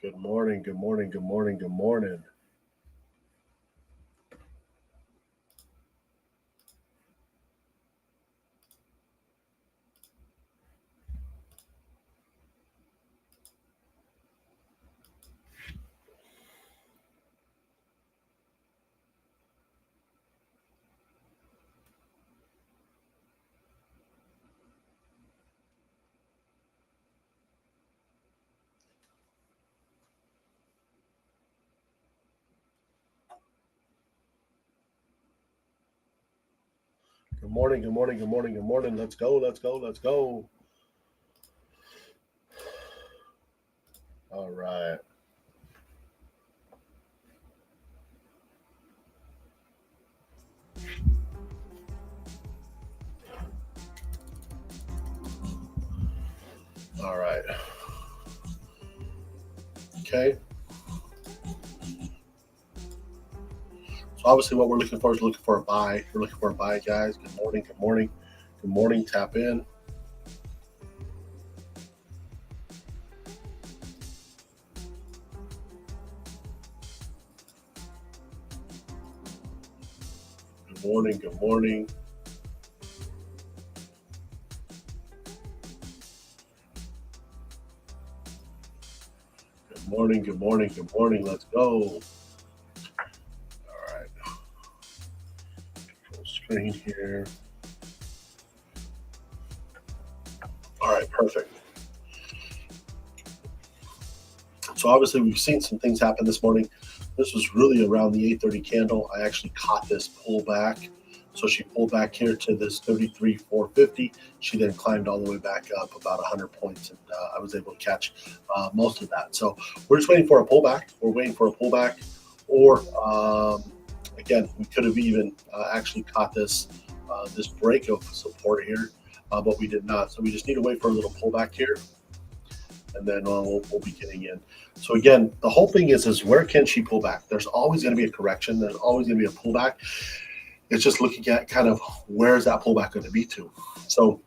Good morning, good morning, good morning, good morning. Good morning, good morning, good morning, good morning. Let's go, let's go, let's go. All right. All right. Okay. So obviously what we're looking for is looking for a buy. We're looking for a buy, guys. Good morning, good morning, good morning. Tap in. Good morning, good morning. Good morning, good morning, good morning. Let's go. All right. Full screen here. All right, perfect. So obviously we've seen some things happen this morning. This was really around the 8:30 candle. I actually caught this pullback. So she pulled back here to this 33,450. She then climbed all the way back up about 100 points, and I was able to catch most of that. So we're just waiting for a pullback. We're waiting for a pullback, or again, we could have even actually caught this this break of support here, but we did not. So we just need to wait for a little pullback here, and then we'll be getting in. So again, the whole thing is where can she pull back? There's always going to be a correction. There's always going to be a pullback. It's just looking at kind of where is that pullback going to be to. So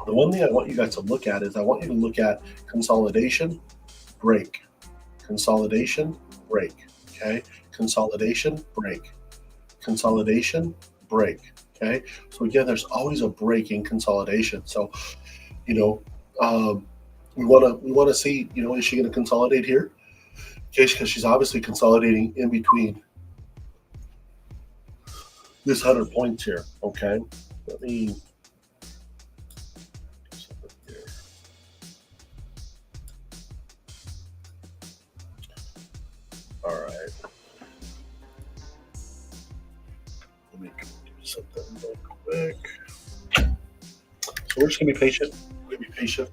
the one thing I want you guys to look at is I want you to look at consolidation, break, consolidation, break. Okay, consolidation, break, consolidation, break. Okay, so again, there's always a break in consolidation. So you know. We want to see, is she going to consolidate here? Okay, because she's obviously consolidating in between this 100 points here. Okay, let me. Here. All right. Let me do something real quick. So we're just gonna be patient. We're gonna be patient.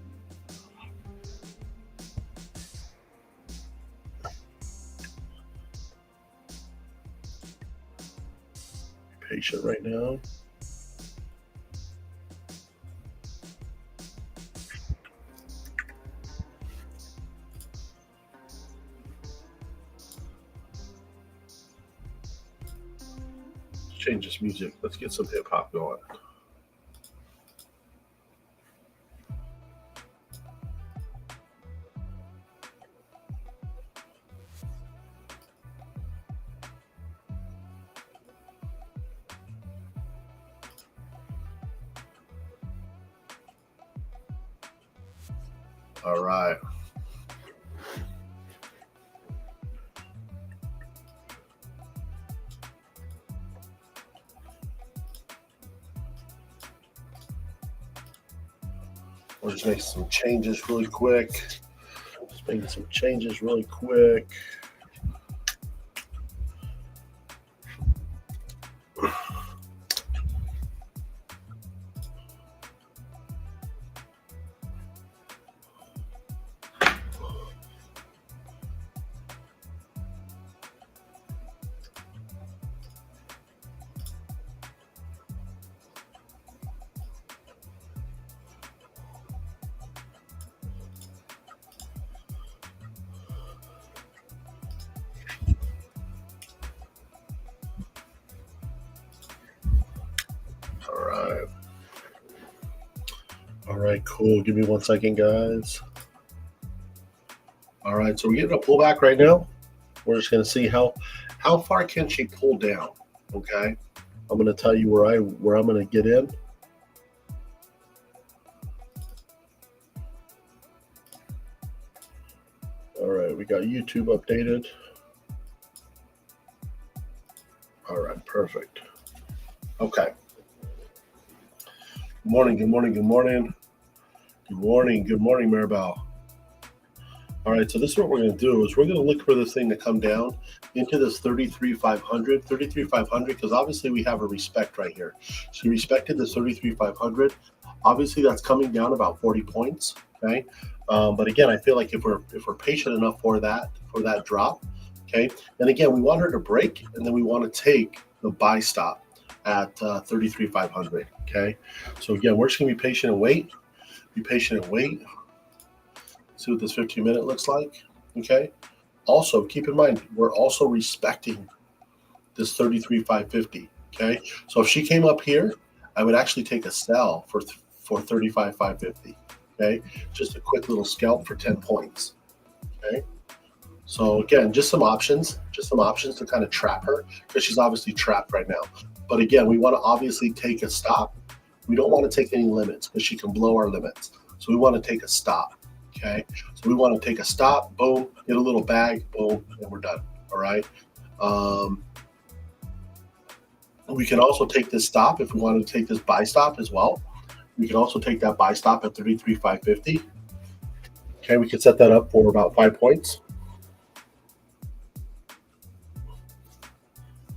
Patient right now. Let's change this music. Let's get some hip hop going. All right. We'll just make some changes really quick. Just making some changes really quick. All right. All right, cool. Give me 1 second, guys. All right. right, so we're getting a pullback right now. We're just going to see how far can she pull down. Okay, I'm going to tell you where I'm going to get in. All right, we got YouTube updated. All right, perfect. Okay. Good morning, good morning, good morning. Good morning, good morning, Maribel. All right, so this is what we're going to do is we're going to look for this thing to come down into this 33,500, because obviously we have a respect right here. So we respected this 33,500. Obviously that's coming down about 40 points, okay? But again, I feel like if we're patient enough for that drop, okay? And again, we want her to break, and then we want to take the buy stop at 33,500, okay? So again, we're just going to be patient and wait. Be patient and wait. See what this 15-minute looks like, okay? Also, keep in mind, we're also respecting this 33,550, okay? So if she came up here, I would actually take a sell for 35,550, okay? Just a quick little scalp for 10 points, okay? So again, just some options to kind of trap her, because she's obviously trapped right now. But again, we want to obviously take a stop. We don't want to take any limits because she can blow our limits. So we want to take a stop. Okay, so we want to take a stop, boom, get a little bag, boom, and we're done. All right. We can also take this stop if we want to take this buy stop as well. We can also take that buy stop at 33,550. Okay, we can set that up for about 5 points.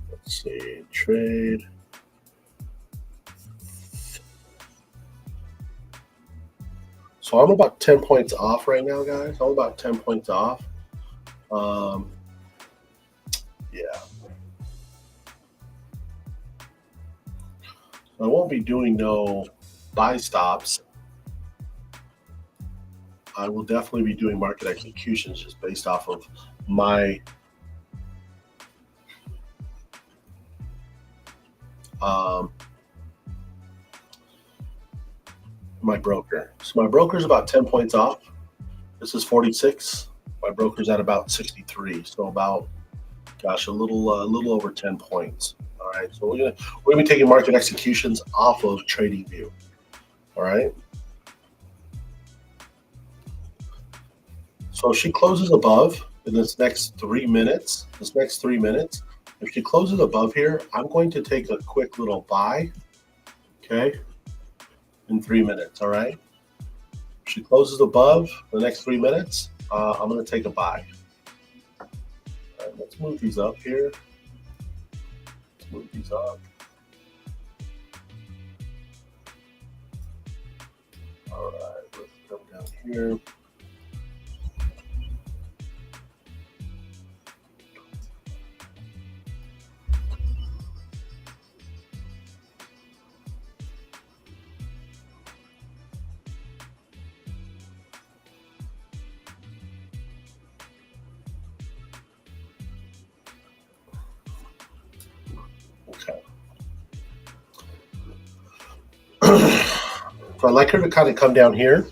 Let's see, trade. So I'm about 10 points off right now, guys. I'm about 10 points off. Yeah. I won't be doing no buy stops. I will definitely be doing market executions just based off of my my broker. So my broker's about 10 points off. This is 46. My broker's at about 63. So about, gosh, a little over 10 points. All right. So we're gonna be taking market executions off of TradingView. All right. So if she closes above in this next 3 minutes, if she closes above here, I'm going to take a quick little buy. Okay. In 3 minutes, all right? If she closes above the next 3 minutes, I'm going to take a buy. All right, let's move these up here. Let's move these up. All right, let's come down here. Okay. So I'd like her to kind of come down here.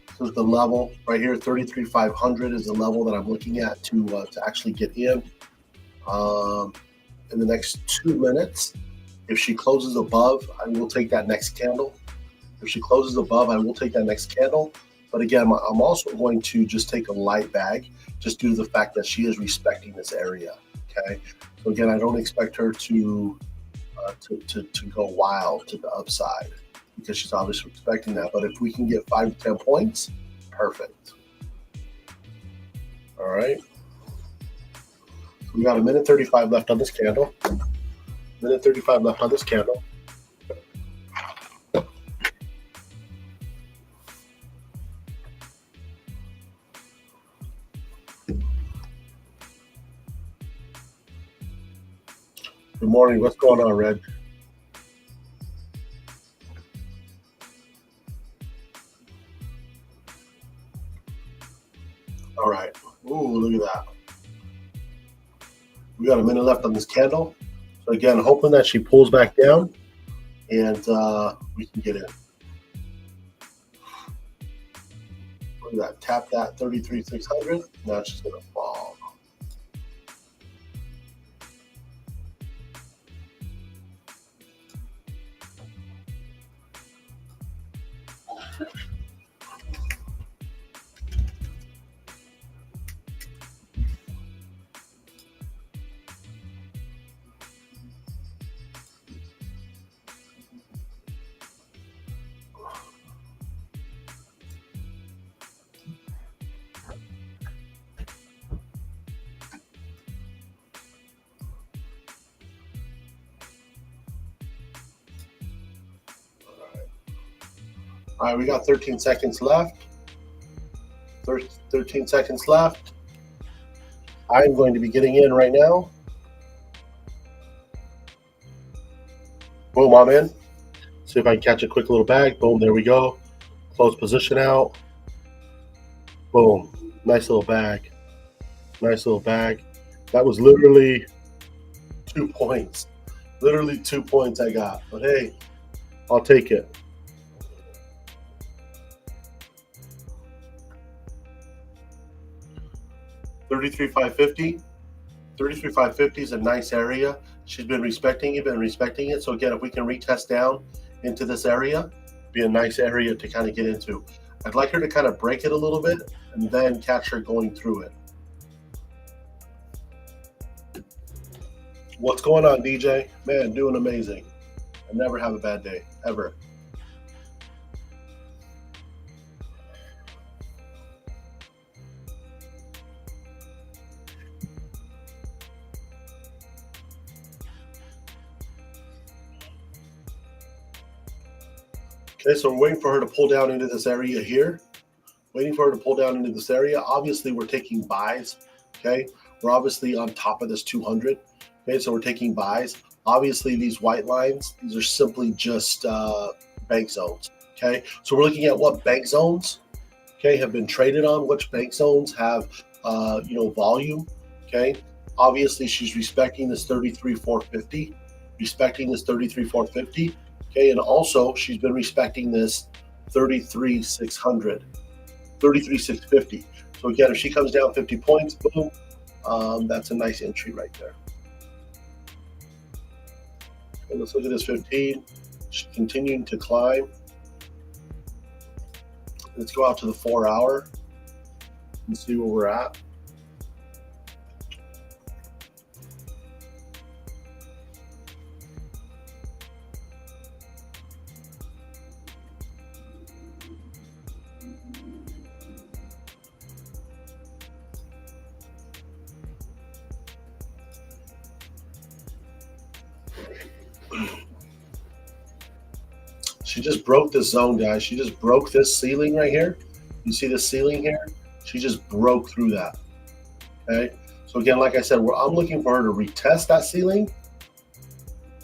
This is the level right here. 33,500 is the level that I'm looking at to actually get in. In the next 2 minutes, if she closes above, I will take that next candle. If she closes above, I will take that next candle. But again, I'm also going to just take a light bag, just due to the fact that she is respecting this area. Okay. So again, I don't expect her to go wild to the upside, because she's obviously expecting that. But if we can get 5 to 10 points, perfect. All right. So we got 1:35 left on this candle. 1:35 left on this candle. Good morning. What's going on, Red? All right. Ooh, look at that. We got a minute left on this candle. So again, hoping that she pulls back down. and we can get in. Look at that. Tap that 33,600. Now it's just going to fall. All right, we got 13 seconds left. 13 seconds left. I'm going to be getting in right now. Boom, I'm in. See if I can catch a quick little bag. Boom, there we go. Close position out. Boom. Nice little bag. Nice little bag. That was literally 2 points. Literally 2 points I got. But hey, I'll take it. $33,550. 33,550 is a nice area. She's been respecting it. So again, if we can retest down into this area, be a nice area to kind of get into. I'd like her to kind of break it a little bit and then catch her going through it. What's going on, DJ? Man, doing amazing. I never have a bad day, ever. Okay, so we're waiting for her to pull down into this area here. Obviously, we're taking buys. Okay, we're obviously on top of this 200. Okay, so we're taking buys. Obviously, these white lines, these are simply just bank zones. Okay, so we're looking at what bank zones, okay, have been traded on, which bank zones have, volume. Okay, obviously, she's respecting this 33,450, Okay, and also she's been respecting this 33,600, 33,650. So again, if she comes down 50 points, boom, that's a nice entry right there. Okay, let's look at this 15. She's continuing to climb. Let's go out to the 4 hour and see where we're at. She just broke this zone, guys. She just broke this ceiling right here. You see this ceiling here? She just broke through that. Okay. So again, like I said, I'm looking for her to retest that ceiling.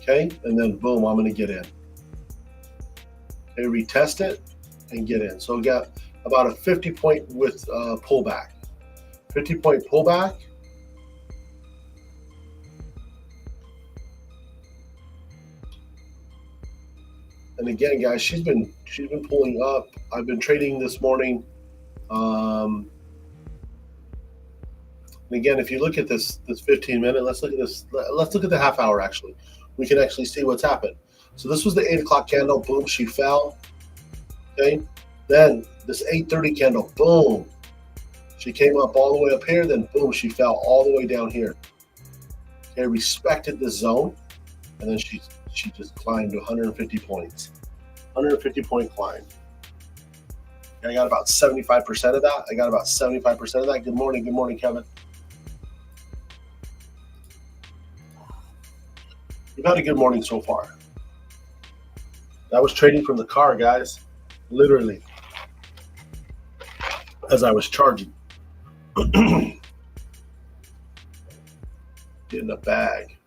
Okay. And then boom, I'm going to get in. Okay. Retest it and get in. So we got about a 50 point with pullback. 50 point pullback. And again, guys, she's been pulling up. I've been trading this morning. And again, if you look at this 15-minute, let's look at this. Let's look at the half hour. Actually, we can actually see what's happened. So this was the 8 o'clock candle. Boom, she fell. Okay. Then this 8:30 candle. Boom, she came up all the way up here. Then boom, she fell all the way down here. Okay, respected this zone, and then she just climbed to 150 points. 150 point climb. I got about 75% of that. Good morning, Kevin. We've had a good morning so far. That was trading from the car, guys. Literally. As I was charging. Getting a bag.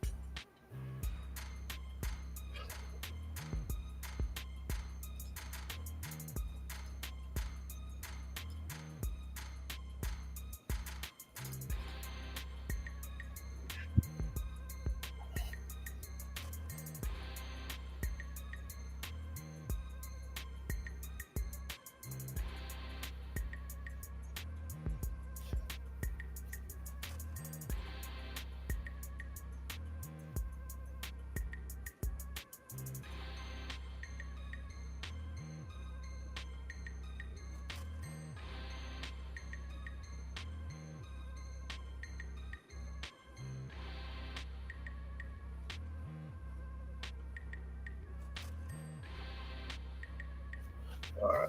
All right.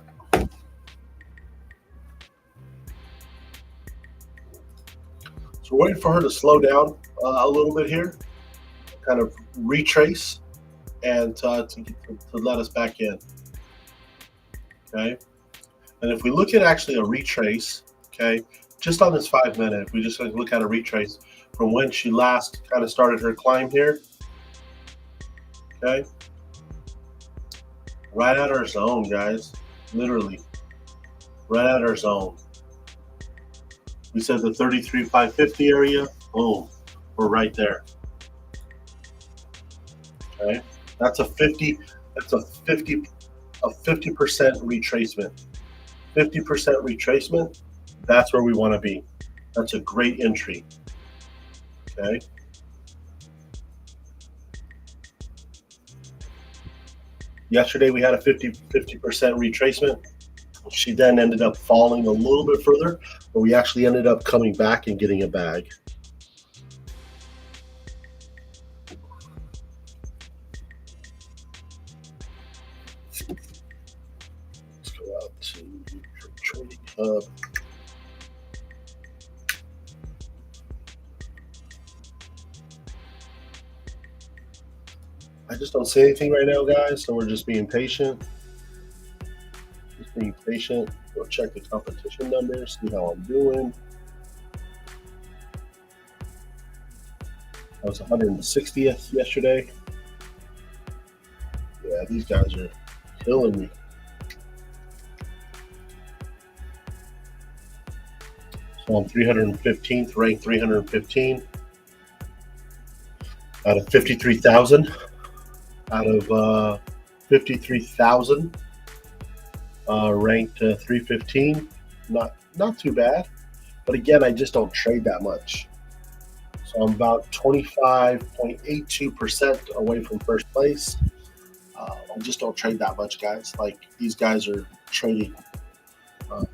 So we're waiting for her to slow down a little bit here, kind of retrace, and to let us back in. Okay. And if we look at actually a retrace, okay, just on this 5 minute, if we just look at a retrace from when she last kind of started her climb here, okay, right at our zone, guys, literally, right at our zone. We said the 33,550 area, boom, we're right there. Okay, that's a 50 50% retracement. 50% retracement, that's where we want to be. That's a great entry. Okay. Yesterday we had a 50% retracement. She then ended up falling a little bit further, but we actually ended up coming back and getting a bag. Let's go out to Trading Hub. I just don't see anything right now, guys, so we're just being patient. Just being patient. Go check the competition numbers, see how I'm doing. I was 160th yesterday. Yeah, these guys are killing me. So I'm 315th, ranked 315 out of 53,000. Out of 53,000, ranked 315. Not too bad, but again, I just don't trade that much. So I'm about 25.82% away from first place. I just don't trade that much, guys. Like these guys are trading.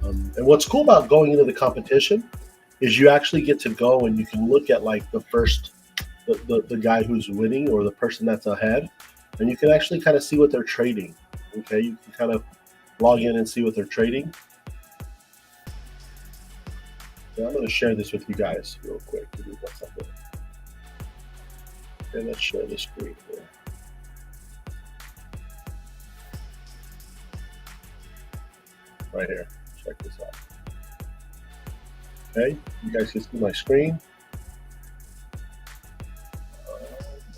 And what's cool about going into the competition is you actually get to go and you can look at like the guy who's winning or the person that's ahead, and you can actually kind of see what they're trading. Okay, you can kind of log in and see what they're trading. So I'm going to share this with you guys real quick. Give me 1 second. Okay, let's share the screen here. Right here. Check this out. Okay, you guys can see my screen.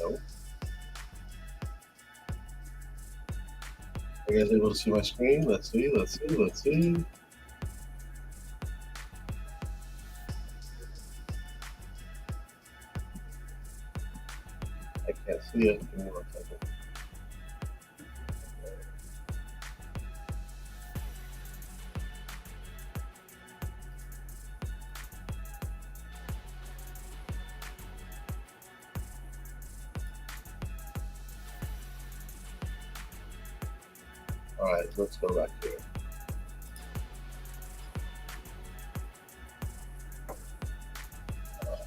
No. Are you guys able to see my screen? Let's see. I can't see it. Give me 1 second. All right, let's go back here.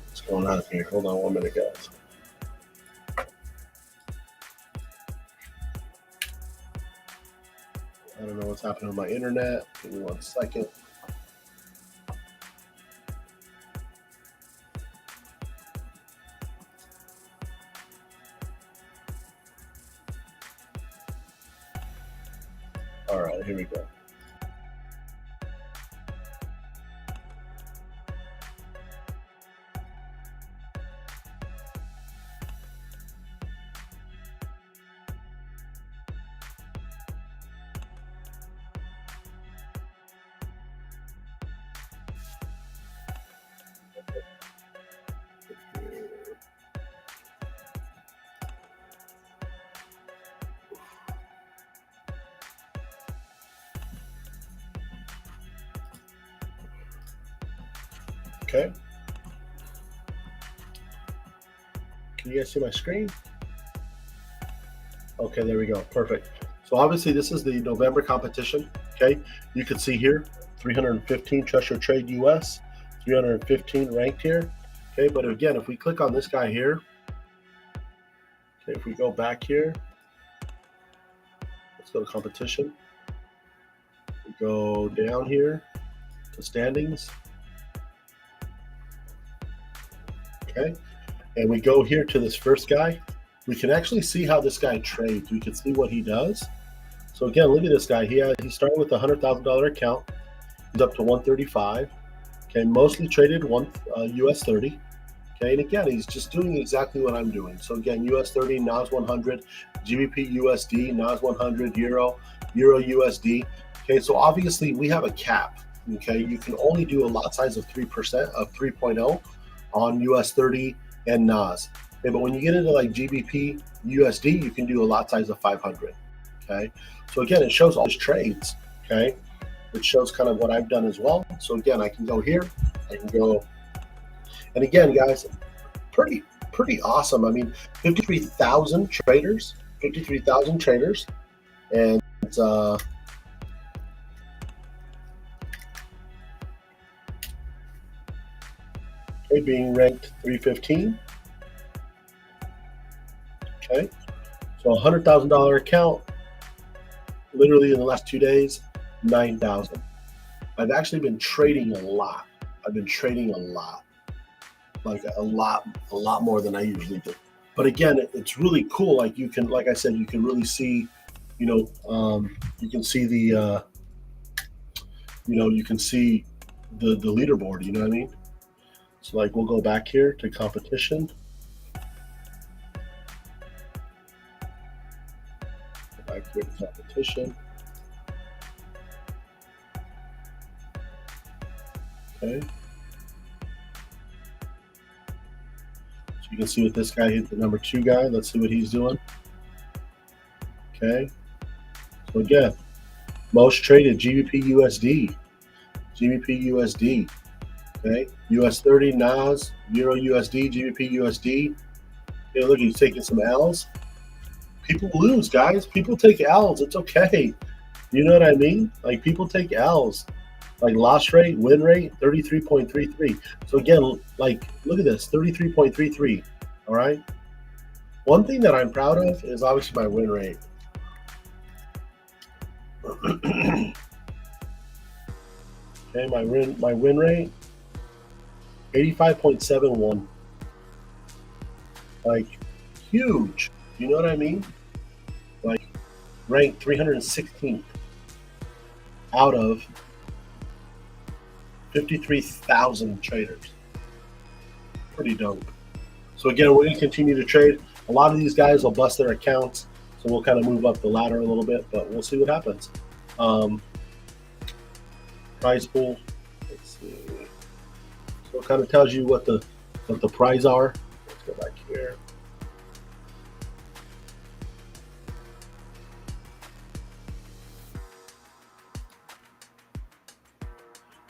What's going on here? Hold on 1 minute, guys. I don't know what's happening with my internet. Give me 1 second. All right, here we go. Okay. Can you guys see my screen? Okay, there we go. Perfect. So obviously this is the November competition. Okay, you can see here 315 Trust Your Trade US, 315 ranked here. Okay, but again, if we click on this guy here, okay, if we go back here, let's go to competition. go down here to standings. Okay, and we go here to this first guy. We can actually see how this guy trades. We can see what he does. So again, look at this guy. He started with a $100,000 account. He's up to 135. Okay, mostly traded US30. Okay, and again, he's just doing exactly what I'm doing. So again, US30, NAS 100, GBP USD, NAS 100, Euro USD. Okay, so obviously we have a cap. Okay, you can only do a lot size of 3% of 3.0 on US30 and NAS. Okay, but when you get into like GBP USD, you can do a lot size of 500. Okay, so again, it shows all his trades. Okay, it shows kind of what I've done as well. So again, I can go here, I can go, and again, guys, pretty awesome. I mean, 53,000 traders, and okay, being ranked 315. Okay, so $100,000 account, literally in the last 2 days, 9,000. I've actually been trading a lot. Like a lot more than I usually do. But again, it's really cool. Like you can, like I said, you can really see, you can see the, you can see the leaderboard. You know what I mean? So like we'll go back here to competition. Go back here to competition. Okay. So you can see what this guy hit, the number 2 guy. Let's see what he's doing. Okay. So again, most traded GBP USD. Okay. US30, NAS, Euro USD, GBP USD. Okay, look, he's taking some L's. People lose, guys. People take L's. It's okay. You know what I mean? Like people take L's. Like loss rate, win rate, 33.33. So again, like look at this, 33.33. All right. One thing that I'm proud of is obviously my win rate. Okay, my win rate, 85.71. Like huge. You know what I mean? Like ranked 316th out of 53,000 traders. Pretty dope. So again, we're going to continue to trade. A lot of these guys will bust their accounts, so we'll kind of move up the ladder a little bit, but we'll see what happens. Prize pool. Let's see. So it kind of tells you what the prize are. Let's go back here.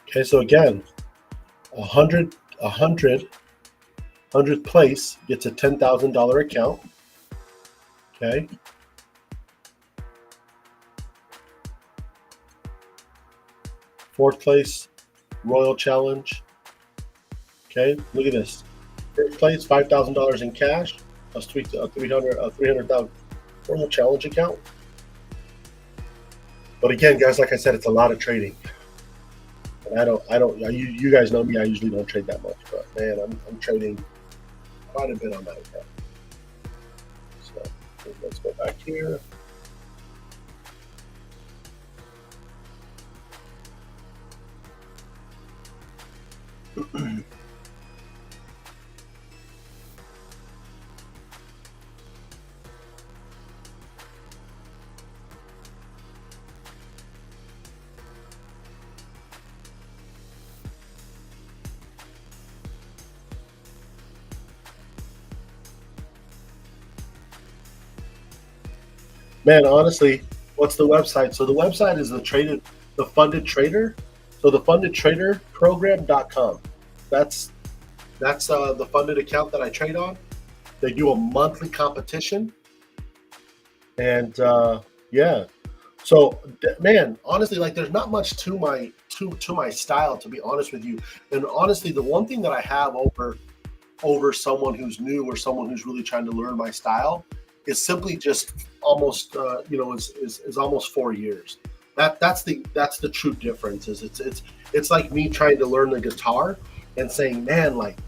Okay, so again, 100th place gets a $10,000 account. Okay. Fourth place, Royal Challenge. Okay, look at this. First place, $5,000 in cash, plus 300,000 Royal Challenge account. But again, guys, like I said, it's a lot of trading. And you guys know me, I usually don't trade that much, but man, I'm trading quite a bit on that account. So let's go back here. Man, honestly, what's the website? So the website is the funded trader. So the funded trader program.com. That's the funded account that I trade on. They do a monthly competition. And yeah. So man, honestly, like there's not much to my style, to be honest with you. And honestly, the one thing that I have over someone who's new or someone who's really trying to learn my style is simply just almost is almost 4 years. That's the true difference. Is it's like me trying to learn the guitar and saying, man, like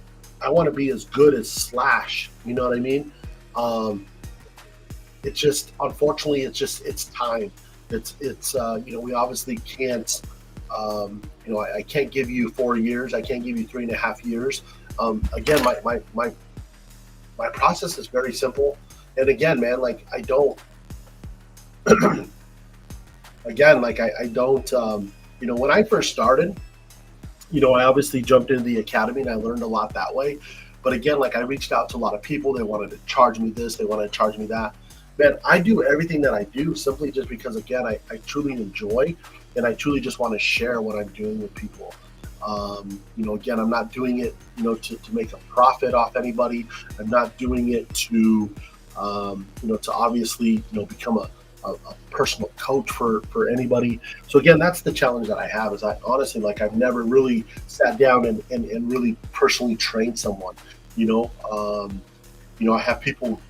I want to be as good as Slash. You know what I mean? Um, it's just unfortunately it's time. We obviously can't. I can't give you 4 years. I can't give you 3.5 years. Again, my process is very simple. And again, man, like I don't. Again, like I don't. When I first started, I obviously jumped into the academy and I learned a lot that way. But again, like I reached out to a lot of people. They wanted to charge me this, they wanted to charge me that. Man, I do everything that I do simply just because, again, I truly enjoy and I truly just want to share what I'm doing with people. Again, I'm not doing it, to make a profit off anybody. I'm not doing it to obviously, become a personal coach for anybody. So again, that's the challenge that I have is I honestly, like I've never really sat down and really personally trained someone, I have people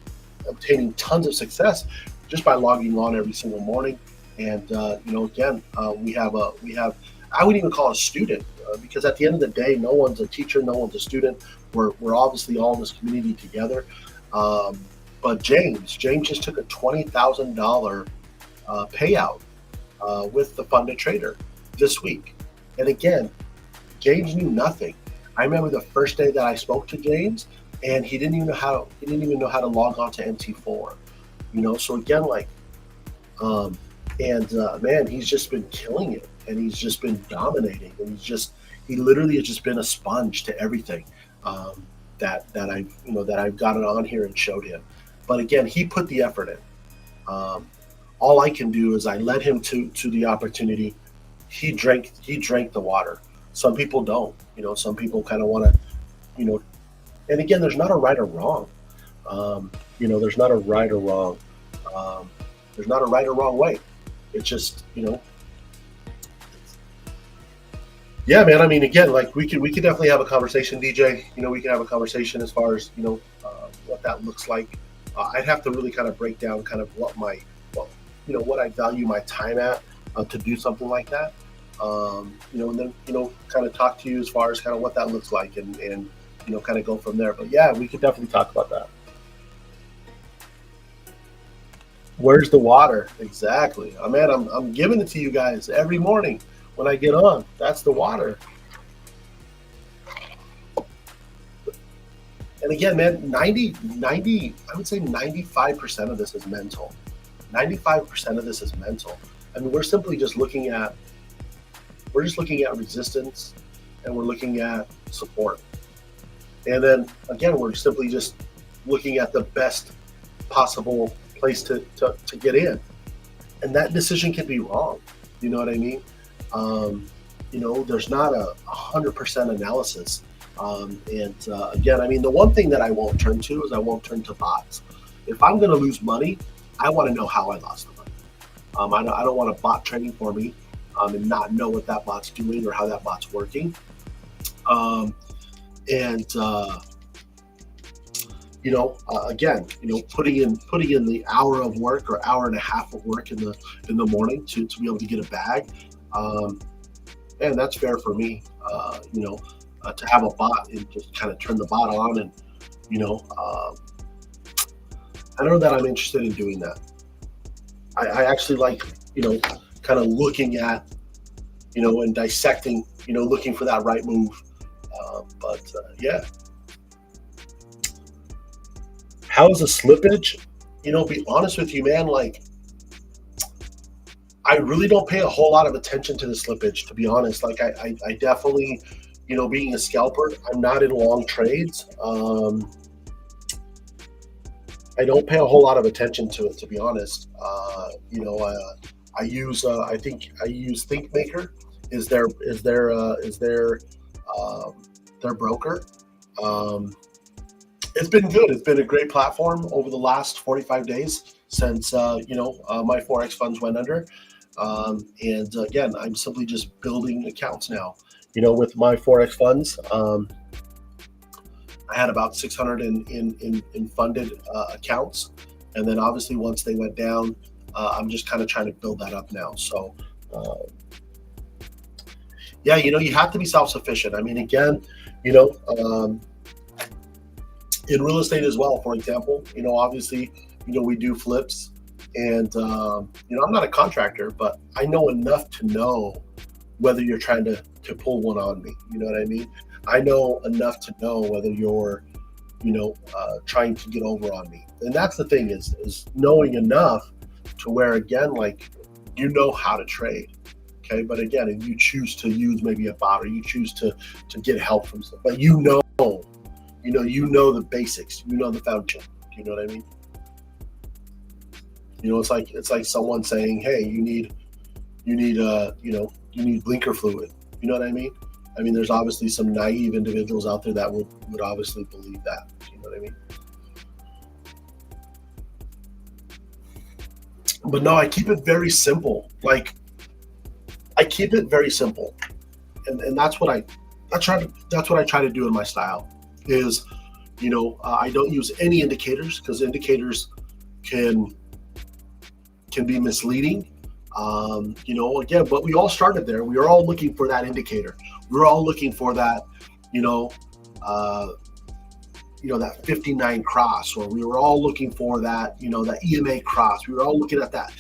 obtaining tons of success just by logging on every single morning. And, again, we have, I wouldn't even call it a student because at the end of the day, no one's a teacher, no one's a student. We're obviously all in this community together. But James just took a $20,000 payout with the funded trader this week. And again, James knew nothing. I remember the first day that I spoke to James, and he didn't even know how to log on to MT4. So again, like, man, he's just been killing it, and he's just been dominating, and he literally has just been a sponge to everything that I've gotten on here and showed him. But again, he put the effort in. All I can do is I led him to the opportunity. He drank the water. Some people don't. Some people kind of want to, and again, there's not a right or wrong. There's not a right or wrong. There's not a right or wrong way. It's just, yeah, man. I mean, again, like we could definitely have a conversation, DJ. We can have a conversation as far as what that looks like. I'd have to really kind of break down kind of what I value my time at to do something like that. And then kind of talk to you as far as kind of what that looks like and kind of go from there. But yeah, we could definitely talk about that. Where's the water? Exactly. Man, I'm giving it to you guys every morning when I get on. That's the water. And again, man, 90, I would say 95% of this is mental. 95% of this is mental. I mean, we're just looking at resistance and we're looking at support. And then again, we're simply just looking at the best possible place to get in. And that decision can be wrong. You know what I mean? There's not a 100% analysis. Again, I mean, the one thing that I won't turn to is I won't turn to bots. If I'm going to lose money, I want to know how I lost the money. I don't want a bot trading for me and not know what that bot's doing or how that bot's working. Again, putting in the hour of work or hour and a half of work in the morning to be able to get a bag. And that's fair for me. To have a bot and just kind of turn the bot on and, I know that I'm interested in doing that. I actually like, kind of looking at, and dissecting, looking for that right move. Yeah. How is the slippage? Be honest with you, man, like, I really don't pay a whole lot of attention to the slippage, to be honest. Like, I definitely, being a scalper, I'm not in long trades. I don't pay a whole lot of attention to it, to be honest. I use ThinkMaker is their broker. It's been good. It's been a great platform over the last 45 days since my Forex funds went under. Again, I'm simply just building accounts now. With my Forex funds, I had about 600 in funded accounts, and then obviously once they went down, I'm just kind of trying to build that up now. So Um, yeah, you have to be self-sufficient. I mean, again, you know, um, in real estate as well, for example, obviously, we do flips, and I'm not a contractor, but I know enough to know whether you're trying to pull one on me. You know what I mean? I know enough to know whether you're, trying to get over on me. And that's the thing is knowing enough to where, again, like, how to trade. Okay. But again, if you choose to use maybe a bot, or you choose to get help from stuff, but the basics, the foundation. You know what I mean? It's like someone saying, hey, you need blinker fluid. You know what I mean? I mean, there's obviously some naive individuals out there that would obviously believe that. You know what I mean? But no, I keep it very simple. Like, I keep it very simple, and that's what I try to do in my style. Is I don't use any indicators, because indicators can be misleading. Again, but we all started there. We are all looking for that indicator. We're all looking for that, that 59 cross, or we were all looking for that, that EMA cross. We were all looking at that,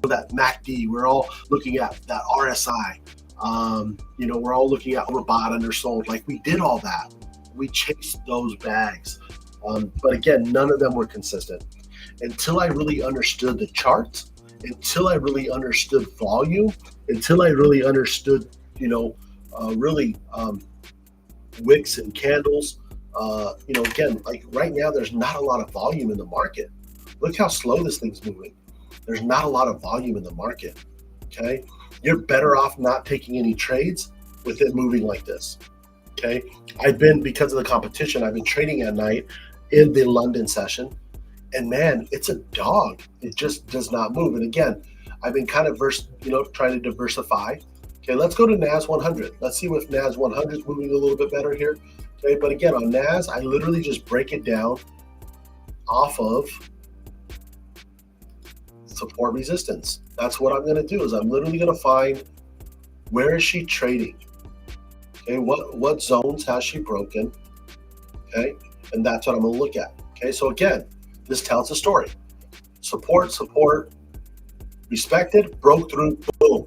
that MACD. We're all looking at that RSI. We're all looking at overbought, undersold. Like, we did all that. We chased those bags. But again, none of them were consistent until I really understood the charts, until I really understood volume, until I really understood, wicks and candles. Again, like right now, there's not a lot of volume in the market. Look how slow this thing's moving. There's not a lot of volume in the market. Okay. You're better off not taking any trades with it moving like this. Okay. Because of the competition, I've been trading at night in the London session, and man, it's a dog. It just does not move. And again, I've been kind of trying to diversify. Okay, let's go to NAS 100. Let's see if NAS 100 is moving a little bit better here. Okay, but again, on NAS, I literally just break it down off of support resistance. That's what I'm going to do. Is I'm literally going to find, where is she trading? Okay, what zones has she broken? Okay, and that's what I'm going to look at. Okay, so again, this tells a story. Support, respected, broke through, boom.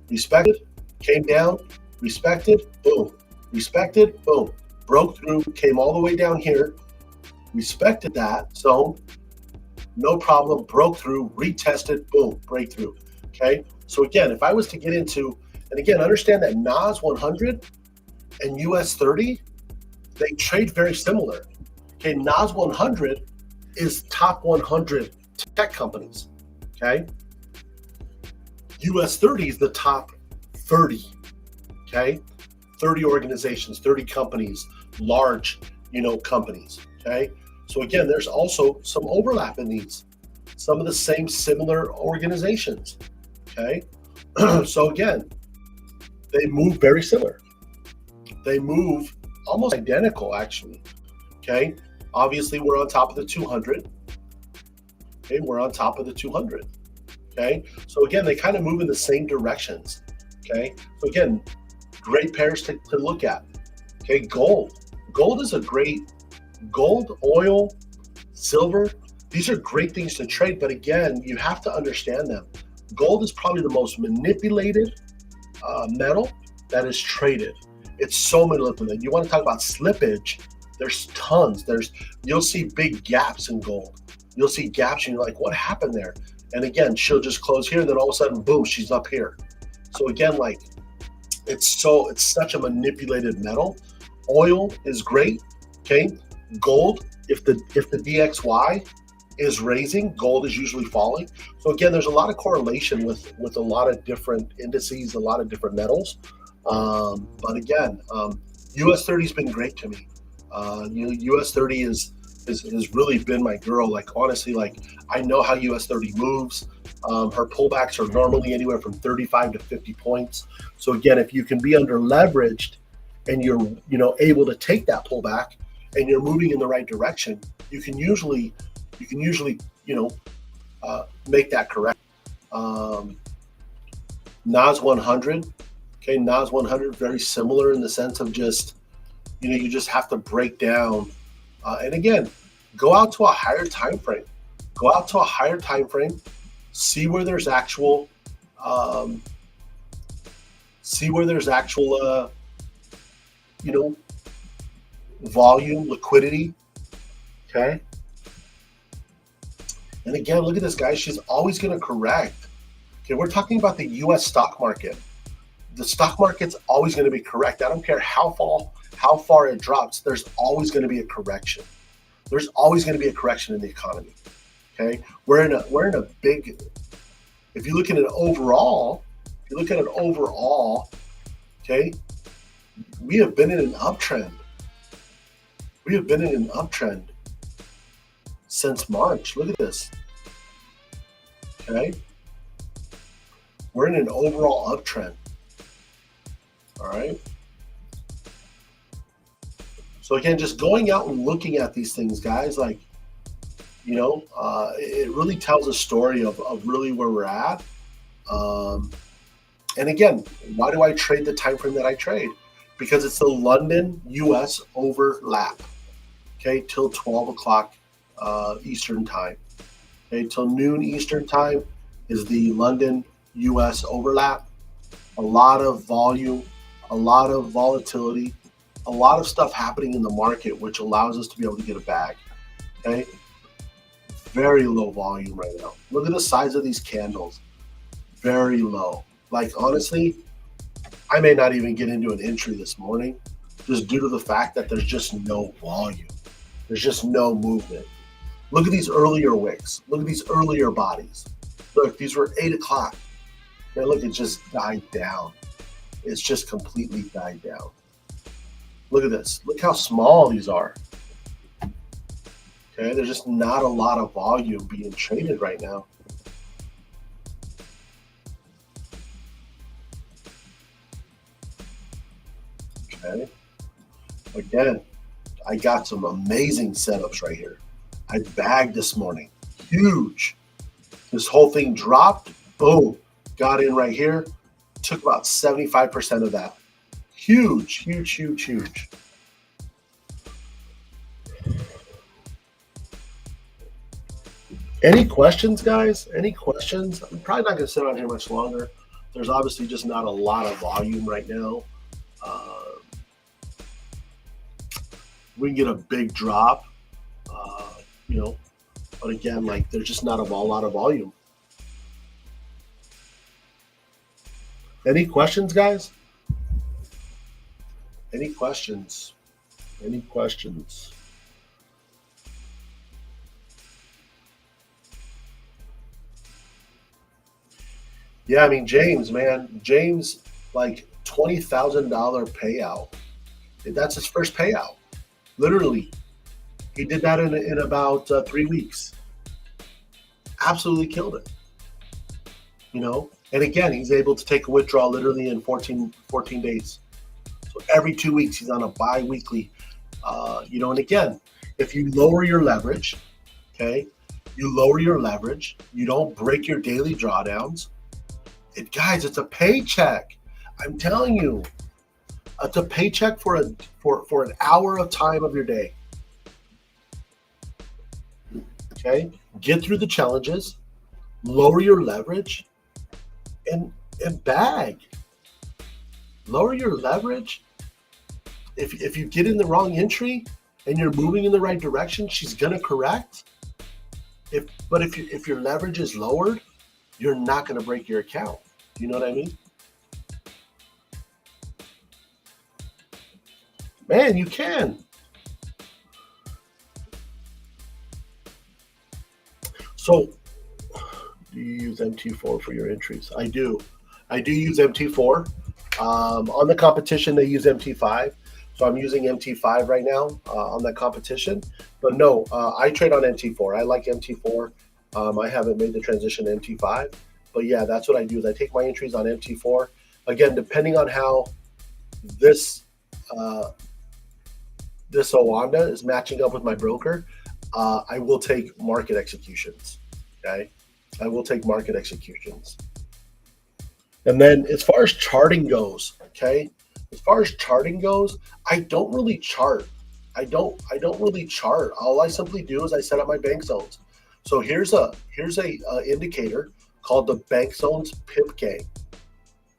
Respected, came down, respected, boom. Respected, boom. Broke through, came all the way down here, respected that zone, no problem, broke through, retested, boom, breakthrough. Okay, so again, if I was to get into, and again, understand that NAS 100 and US30, they trade very similar. Okay, NAS 100 is top 100 tech companies. Okay, US30 is the top 30. Okay, 30 organizations, 30 companies, large, companies. Okay, so again, there's also some overlap in these, some of the same similar organizations. Okay, so again, they move very similar. They move almost identical, actually. Okay, obviously we're on top of the 200. Okay, we're on top of the 200. Okay, so again, they kind of move in the same directions. Okay, so again, great pairs to look at. Okay, gold is a great, gold, oil, silver, these are great things to trade, but again, you have to understand them. Gold is probably the most manipulated metal that is traded. It's so manipulated. You want to talk about slippage, there's tons. You'll see big gaps in gold. You'll see gaps and you're like, what happened there? And again, she'll just close here, and then all of a sudden, boom, she's up here. So again, like, it's such a manipulated metal. Oil is great. Okay, gold, if the DXY is raising, gold is usually falling. So again, there's a lot of correlation with a lot of different indices, a lot of different metals. But again, US30 has been great to me. US30 has really been my girl. Like, honestly, like, I know how US30 moves. Her pullbacks are normally anywhere from 35 to 50 points. So again, if you can be under leveraged and you're able to take that pullback and you're moving in the right direction, you can usually make that correct. NAS 100. Okay, NAS 100, very similar in the sense of just, you just have to break down. And again, go out to a higher time frame. Go out to a higher time frame. See where there's actual, um, you know, volume, liquidity. Okay. And again, look at this, guys. She's always going to correct. Okay, we're talking about the U.S. stock market. The stock market's always going to be correct. I don't care how far it drops. There's always going to be a correction. There's always going to be a correction in the economy. Okay, we're in a big. If you look at it overall, okay, we have been in an uptrend. We have been in an uptrend since March. Look at this. Okay, we're in an overall uptrend. All right. So again, just going out and looking at these things, guys, like, it really tells a story of really where we're at. And again, why do I trade the time frame that I trade? Because it's the London US overlap. Okay, till 12 o'clock Eastern time. Okay, till noon Eastern time is the London US overlap. A lot of volume, a lot of volatility, a lot of stuff happening in the market, which allows us to be able to get a bag. Okay, very low volume right now. Look at the size of these candles. Very low. Like, honestly, I may not even get into an entry this morning just due to the fact that there's just no volume. There's just no movement. Look at these earlier wicks. Look at these earlier bodies. Look, these were 8 o'clock. And look, it just died down. It's just completely died down. Look at this. Look how small these are. Okay, there's just not a lot of volume being traded right now. Okay. Again, I got some amazing setups right here. I bagged this morning. Huge. This whole thing dropped. Boom. Got in right here. Took about 75% of that. Huge, huge, huge, huge. Any questions, guys? Any questions? I'm probably not going to sit on here much longer. There's obviously just not a lot of volume right now. We can get a big drop, but again, like, there's just not a lot of volume. Any questions, guys? Any questions? Any questions? Yeah, I mean, James, man, James, like $20,000 payout. That's his first payout. Literally, he did that in about 3 weeks. Absolutely killed it. And again, he's able to take a withdrawal literally in 14 days. So every 2 weeks, he's on a bi-weekly. And again, if you lower your leverage, okay, you don't break your daily drawdowns. Guys, it's a paycheck. I'm telling you, it's a paycheck for an hour of time of your day. Okay, get through the challenges, lower your leverage, and bag. Lower your leverage. If you get in the wrong entry and you're moving in the right direction, she's gonna correct. If your leverage is lowered, you're not gonna break your account. You know what I mean? Man, you can. So, do you use MT4 for your entries? I do. I do use MT4. On the competition, they use MT5. So I'm using MT5 right now on that competition. But no, I trade on MT4. I like MT4. I haven't made the transition to MT5. But yeah, that's what I do. Is I take my entries on MT4. Again, depending on how this Owanda is matching up with my broker, I will take market executions. Okay, I will take market executions. And then as far as charting goes, okay, as far as charting goes, I don't really chart. I don't really chart. All I simply do is I set up my bank zones. So here's a indicator called the bank zones pip gang.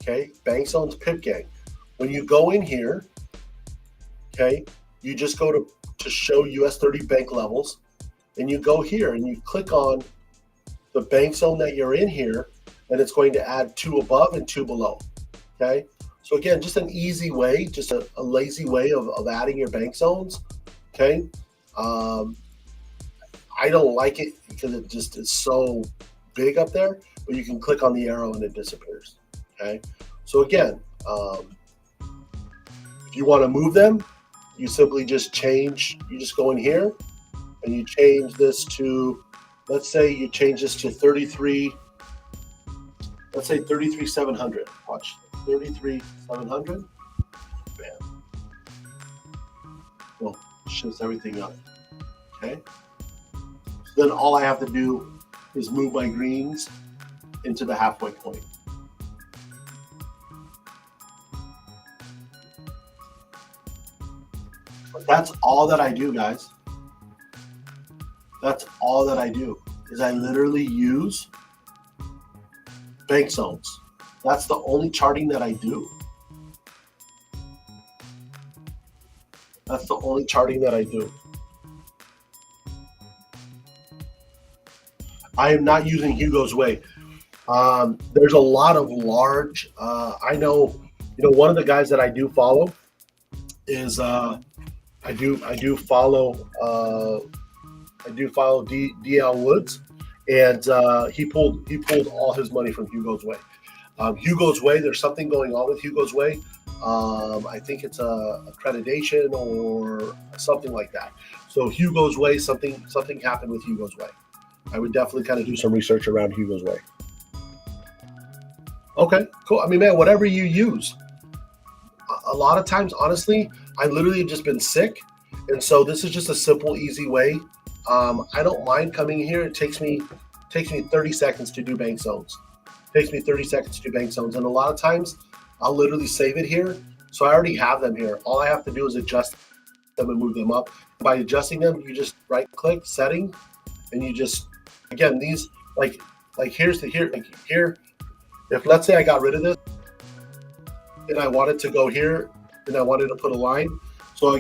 Okay, bank zones pip gang. When you go in here, okay, you just go to show US30 bank levels, and you go here and you click on the bank zone that you're in here, and it's going to add two above and two below. Okay, so again, just an easy way, just a lazy way of adding your bank zones. Okay, um, I don't like it because it just is so big up there, but you can click on the arrow and it disappears. Okay, so again, if you want to move them, you simply just change, you just go in here and you change this to, let's say you change this to 33, let's say 33,700. Watch, 33,700. Bam. Well, shifts everything up. Okay. So then all I have to do is move my greens into the halfway point. But that's all that I do, guys. That's all that I do is I literally use bank zones. That's the only charting that I do. That's the only charting that I do. I am not using Hugo's Way. There's a lot of large. I know, one of the guys that I do follow is I do follow DL Woods, and he pulled all his money from Hugo's Way. Hugo's Way, there's something going on with Hugo's Way. I think it's a accreditation or something like that. So Hugo's Way, something happened with Hugo's Way. I would definitely kind of do some research around Hugo's Way. Okay, cool. I mean, man, whatever you use. A lot of times, honestly, I literally have just been sick, and so this is just a simple, easy way. I don't mind coming here. It takes me 30 seconds to do bank zones. It takes me 30 seconds to do bank zones, and a lot of times, I'll literally save it here. So I already have them here. All I have to do is adjust them and move them up. By adjusting them, you just right-click Setting, and you just, again, these like here. If let's say I got rid of this and I wanted to go here and I wanted to put a line, so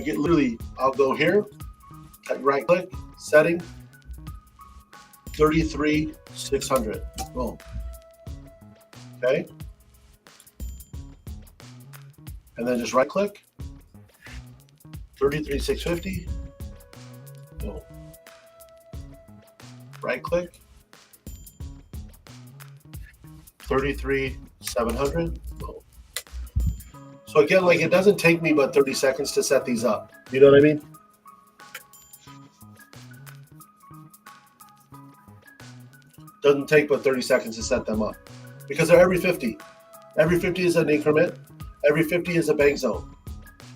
I'll go here, right click, setting, 33,600. Boom. Okay. And then just right click, 33,650. Boom. Right click, 33,700. Boom. So again, it doesn't take me but 30 seconds to set these up. You know what I mean? Doesn't take but 30 seconds to set them up because they're every 50. Every 50 is an increment. Every 50 is a bank zone.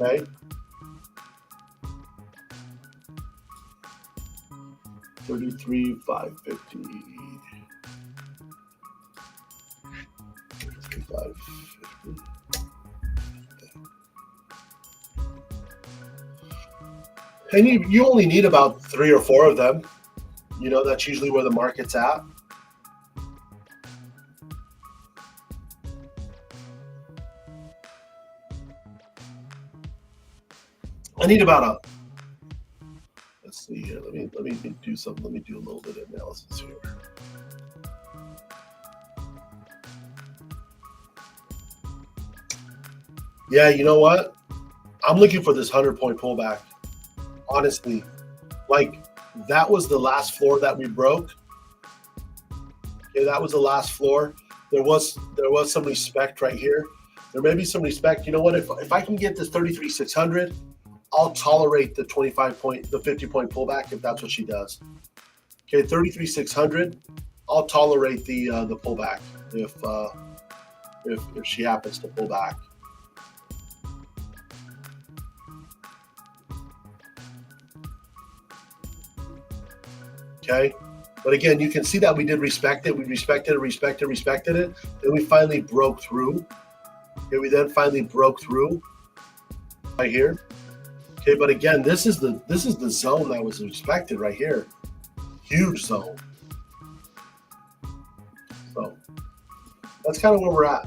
Okay. $33,550. $33,550. And you only need about 3 or 4 of them. That's usually where the market's at. I need about let's see here. Let me do something. Let me do a little bit of analysis here. Yeah, you know what? I'm looking for this 100-point pullback. Honestly, that was the last floor that we broke. Okay, that was the last floor. There was some respect right here. There may be some respect. You know what? If I can get this 33,600, I'll tolerate the 50-point pullback if that's what she does. Okay, 33,600. I'll tolerate the pullback if she happens to pull back. Okay, But again, you can see that we did respect it. We respected it. Then we finally broke through. Okay, we then finally broke through right here. Okay, but again, this is the zone that was respected right here. Huge zone. So that's kind of where we're at.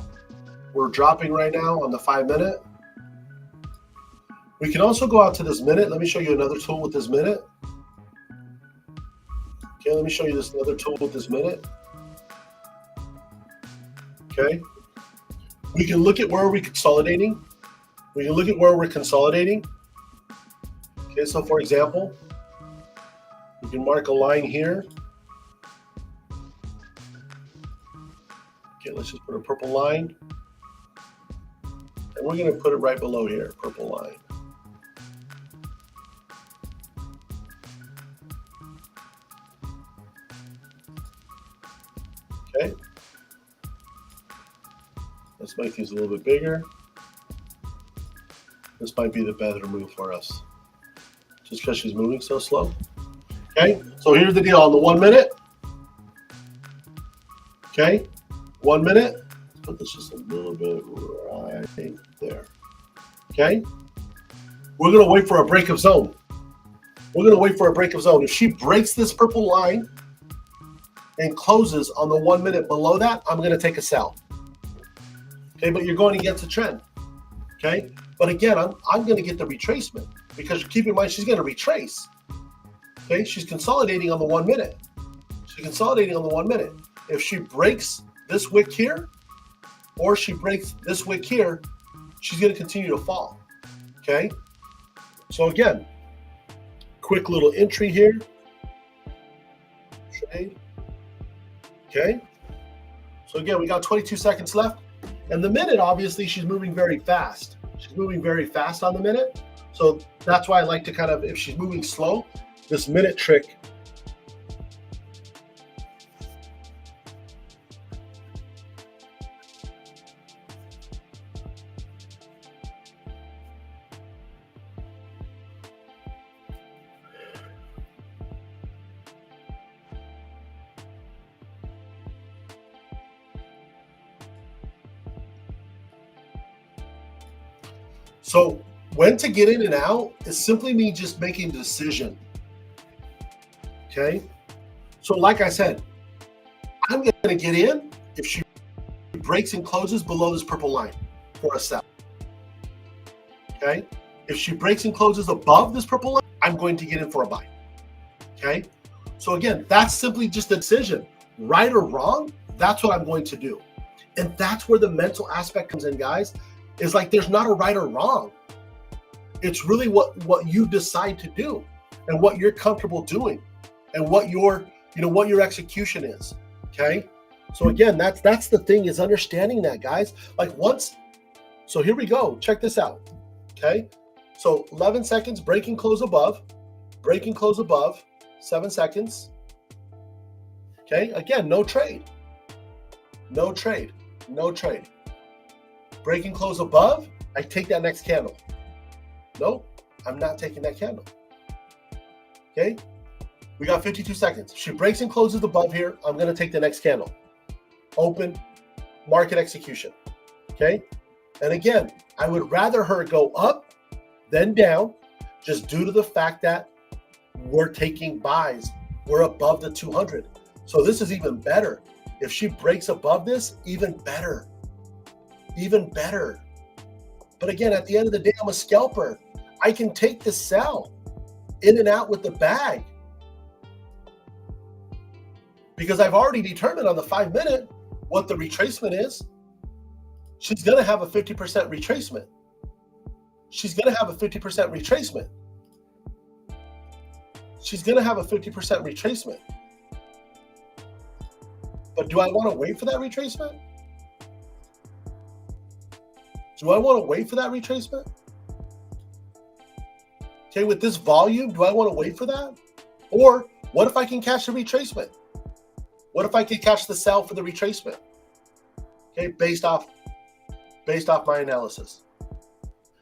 We're dropping right now on the 5 minute. We can also go out to this minute. Let me show you another tool with this minute. Okay, let me show you this other tool with this minute. Okay. We can look at where we're consolidating. We can look at where we're consolidating. Okay, so for example, we can mark a line here. Okay, let's just put a purple line. And we're going to put it right below here, purple line. Okay. Let's make these a little bit bigger. This might be the better move for us, just because she's moving so slow. Okay, so here's the deal on the 1 minute. Okay, 1 minute. Let's put this just a little bit right there. Okay, we're going to wait for a break of zone. We're going to wait for a break of zone. If she breaks this purple line and closes on the 1 minute below that, I'm going to take a sell. Okay, but you're going against the trend. Okay, but again, I'm going to get the retracement because keep in mind she's going to retrace. Okay, she's consolidating on the 1 minute. She's consolidating on the 1 minute. If she breaks this wick here, or she breaks this wick here, she's going to continue to fall. Okay, so again, quick little entry here. Trade. Okay, so again, we got 22 seconds left. And the minute, obviously, she's moving very fast. She's moving very fast on the minute. So that's why I like to kind of, if she's moving slow, this minute trick. So when to get in and out is simply me just making a decision. Okay. So like I said, I'm going to get in if she breaks and closes below this purple line for a sell. Okay. If she breaks and closes above this purple line, I'm going to get in for a buy. Okay. So again, that's simply just a decision. Right or wrong, that's what I'm going to do. And that's where the mental aspect comes in, guys. It's like there's not a right or wrong. It's really what you decide to do and what you're comfortable doing and what your execution is. Okay. So again, that's the thing, is understanding that, guys. Like once, so here we go. Check this out. Okay. So 11 seconds, break and close above, 7 seconds. Okay. Again, no trade. Break and close above, I take that next candle. Nope, I'm not taking that candle. Okay, we got 52 seconds. If she breaks and closes above here, I'm going to take the next candle. Open, market execution. Okay, and again, I would rather her go up than down, just due to the fact that we're taking buys. We're above the 200. So this is even better. If she breaks above this, even better. But again, at the end of the day, I'm a scalper. I can take the sell in and out with the bag because I've already determined on the 5 minute what the retracement is. She's going to have a 50% retracement. She's going to have a 50% retracement. But do I want to wait for that retracement? Okay, with this volume, do I want to wait for that? Or what if I can catch the retracement? What if I can catch the sell for the retracement? Okay, based off my analysis.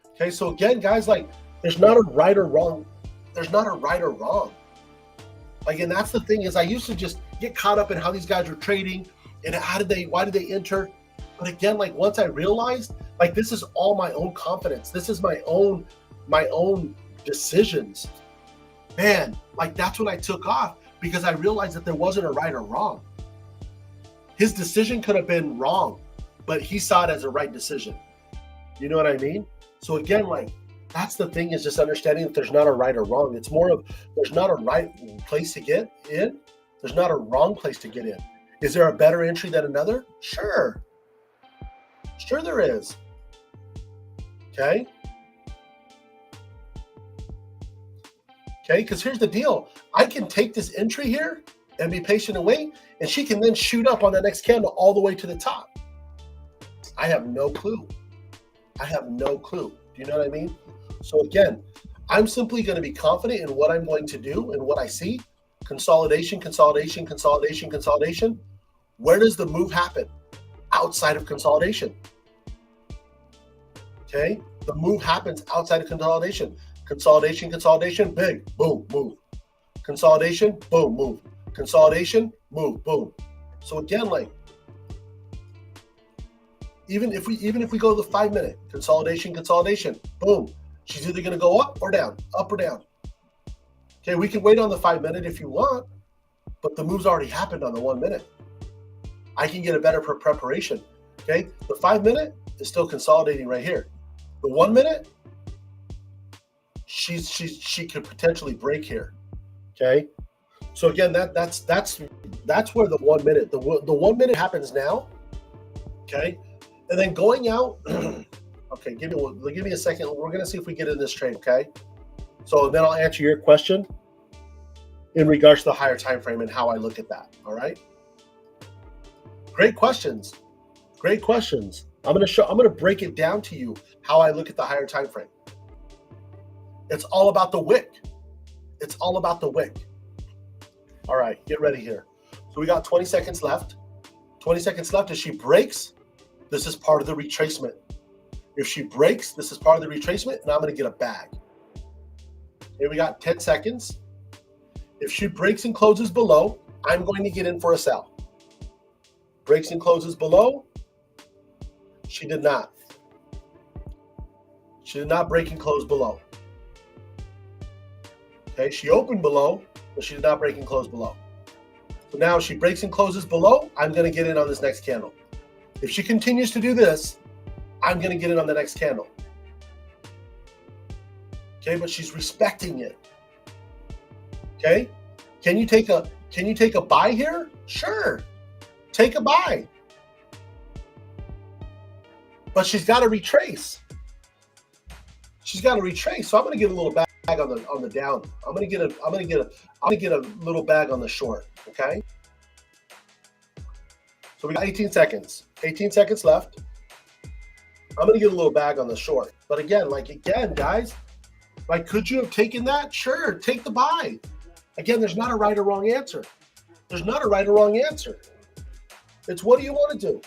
Okay, so again, guys, like there's not a right or wrong. Like, and that's the thing, is I used to just get caught up in how these guys were trading and why did they enter. But again, like once I realized, like this is all my own confidence. This is my own decisions. Man, like that's when I took off, because I realized that there wasn't a right or wrong. His decision could have been wrong, but he saw it as a right decision. You know what I mean? So again, like that's the thing, is just understanding that there's not a right or wrong. It's more of there's not a right place to get in. There's not a wrong place to get in. Is there a better entry than another? Sure. Sure there is. Okay? Okay, because here's the deal. I can take this entry here and be patient and wait, and she can then shoot up on the next candle all the way to the top. I have no clue. I have no clue. Do you know what I mean? So again, I'm simply going to be confident in what I'm going to do and what I see. Consolidation, consolidation, consolidation, consolidation. Where does the move happen? Outside of consolidation. Okay? The move happens outside of consolidation. Consolidation, consolidation, big, boom, move. Consolidation, boom, move. Consolidation, move, boom. So again, like even if we go to the 5 minute, consolidation, consolidation, boom. She's either going to go up or down, up or down. Okay, we can wait on the 5 minute if you want, but the move's already happened on the 1 minute. I can get a better preparation. Okay, the 5 minute is still consolidating right here. The 1 minute, she could potentially break here. Okay, so again, that's where the 1 minute, the 1 minute happens now. Okay, and then going out. Okay, give me a second. We're gonna see if we get in this trade. Okay, so then I'll answer your question in regards to the higher time frame and how I look at that. All right. Great questions. Great questions. I'm gonna break it down to you how I look at the higher time frame. It's all about the wick. It's all about the wick. All right, get ready here. So we got 20 seconds left. 20 seconds left. If she breaks, this is part of the retracement. If she breaks, this is part of the retracement, and I'm gonna get a bag. Here we got 10 seconds. If she breaks and closes below, I'm going to get in for a sell. Breaks and closes below. She did not. She did not break and close below. Okay, she opened below, but she did not break and close below. So now if she breaks and closes below, I'm going to get in on this next candle. If she continues to do this, I'm going to get in on the next candle. Okay, but she's respecting it. Okay, can you take a buy here? Sure, take a buy. But she's got to retrace. She's got to retrace. So I'm going to get a little bag on the down. I'm going to get a little bag on the short. Okay. So we got 18 seconds. 18 seconds left. I'm going to get a little bag on the short. But again, guys, like, could you have taken that? Sure, take the buy. Again, there's not a right or wrong answer. There's not a right or wrong answer. It's what do you want to do?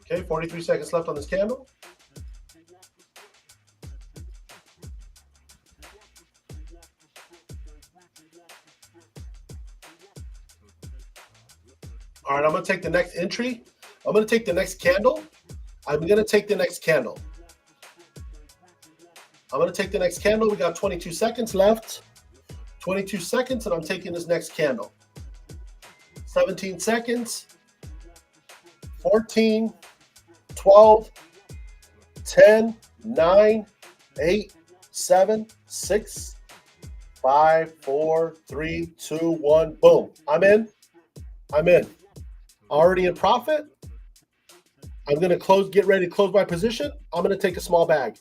Okay, 43 seconds left on this candle. All right, I'm going to take the next entry. I'm going to take the next candle. I'm going to take the next candle. I'm going to take the next candle. We got 22 seconds left. 22 seconds, and I'm taking this next candle. 17 seconds. 14, 12, 10, 9, 8, 7, 6, 5, 4, 3, 2, 1. Boom. I'm in. I'm in. Already in profit. I'm going to get ready to close my position. I'm going to take a small bag.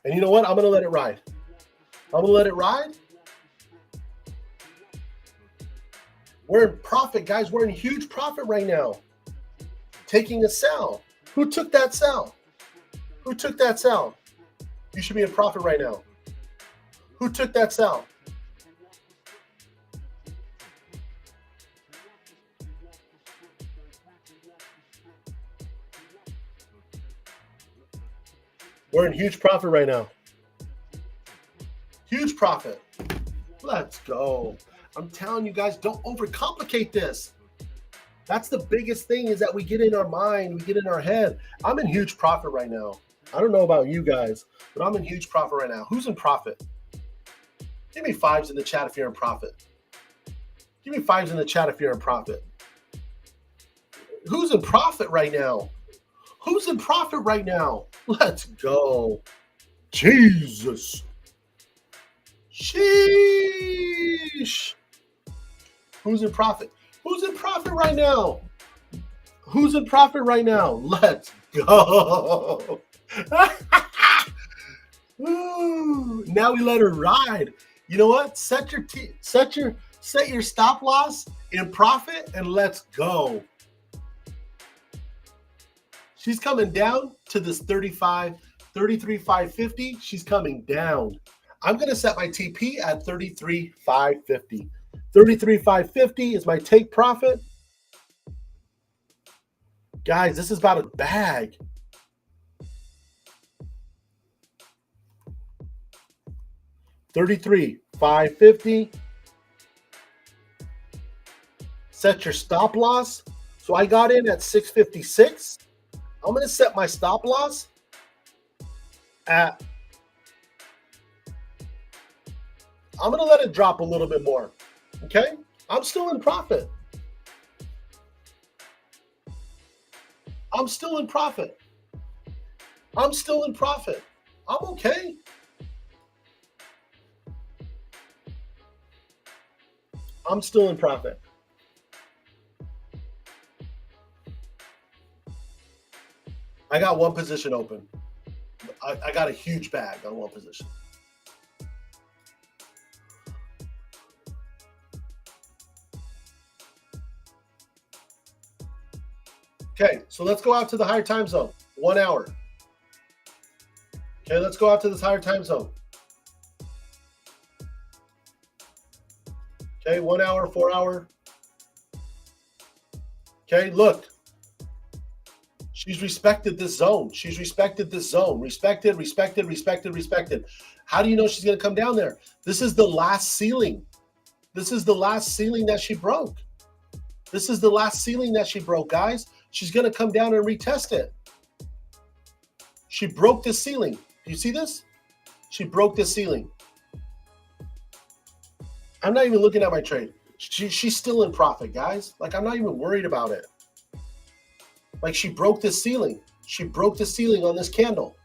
And you know what? I'm going to let it ride. I'm going to let it ride. We're in profit, guys. We're in huge profit right now. Taking a sell. Who took that sell? Who took that sell? You should be in profit right now. Who took that sell? We're in huge profit right now. Huge profit. Let's go. I'm telling you guys, don't overcomplicate this. That's the biggest thing, is that we get in our mind, we get in our head. I'm in huge profit right now. I don't know about you guys, but I'm in huge profit right now. Who's in profit? Give me fives in the chat if you're in profit. Give me fives in the chat if you're in profit. Who's in profit right now? Who's in profit right now? Let's go. Jesus. Sheesh. Who's in profit? Who's in profit right now? Who's in profit right now? Let's go. Now we let her ride. You know what? Set your stop loss in profit and let's go. She's coming down to this 33,550. She's coming down. I'm going to set my TP at 33,550. 33,550 is my take profit. Guys, this is about a bag. $33,550. Set your stop loss. So I got in at 656. I'm going to set my stop loss at, I'm going to let it drop a little bit more. Okay? I'm still in profit. I'm still in profit. I'm still in profit. I'm okay. I'm still in profit. I got one position open. I got a huge bag on one position. Okay, so let's go out to the higher time zone. 1 hour. Okay, let's go out to this higher time zone. Okay, 1 hour, 4 hour. Okay, look. She's respected this zone. She's respected this zone. Respected, respected, respected, respected. How do you know she's going to come down there? This is the last ceiling. This is the last ceiling that she broke. This is the last ceiling that she broke, guys. She's going to come down and retest it. She broke this ceiling. Do you see this? She broke this ceiling. I'm not even looking at my trade. She's still in profit, guys. Like, I'm not even worried about it. Like, she broke this ceiling. She broke the ceiling on this candle.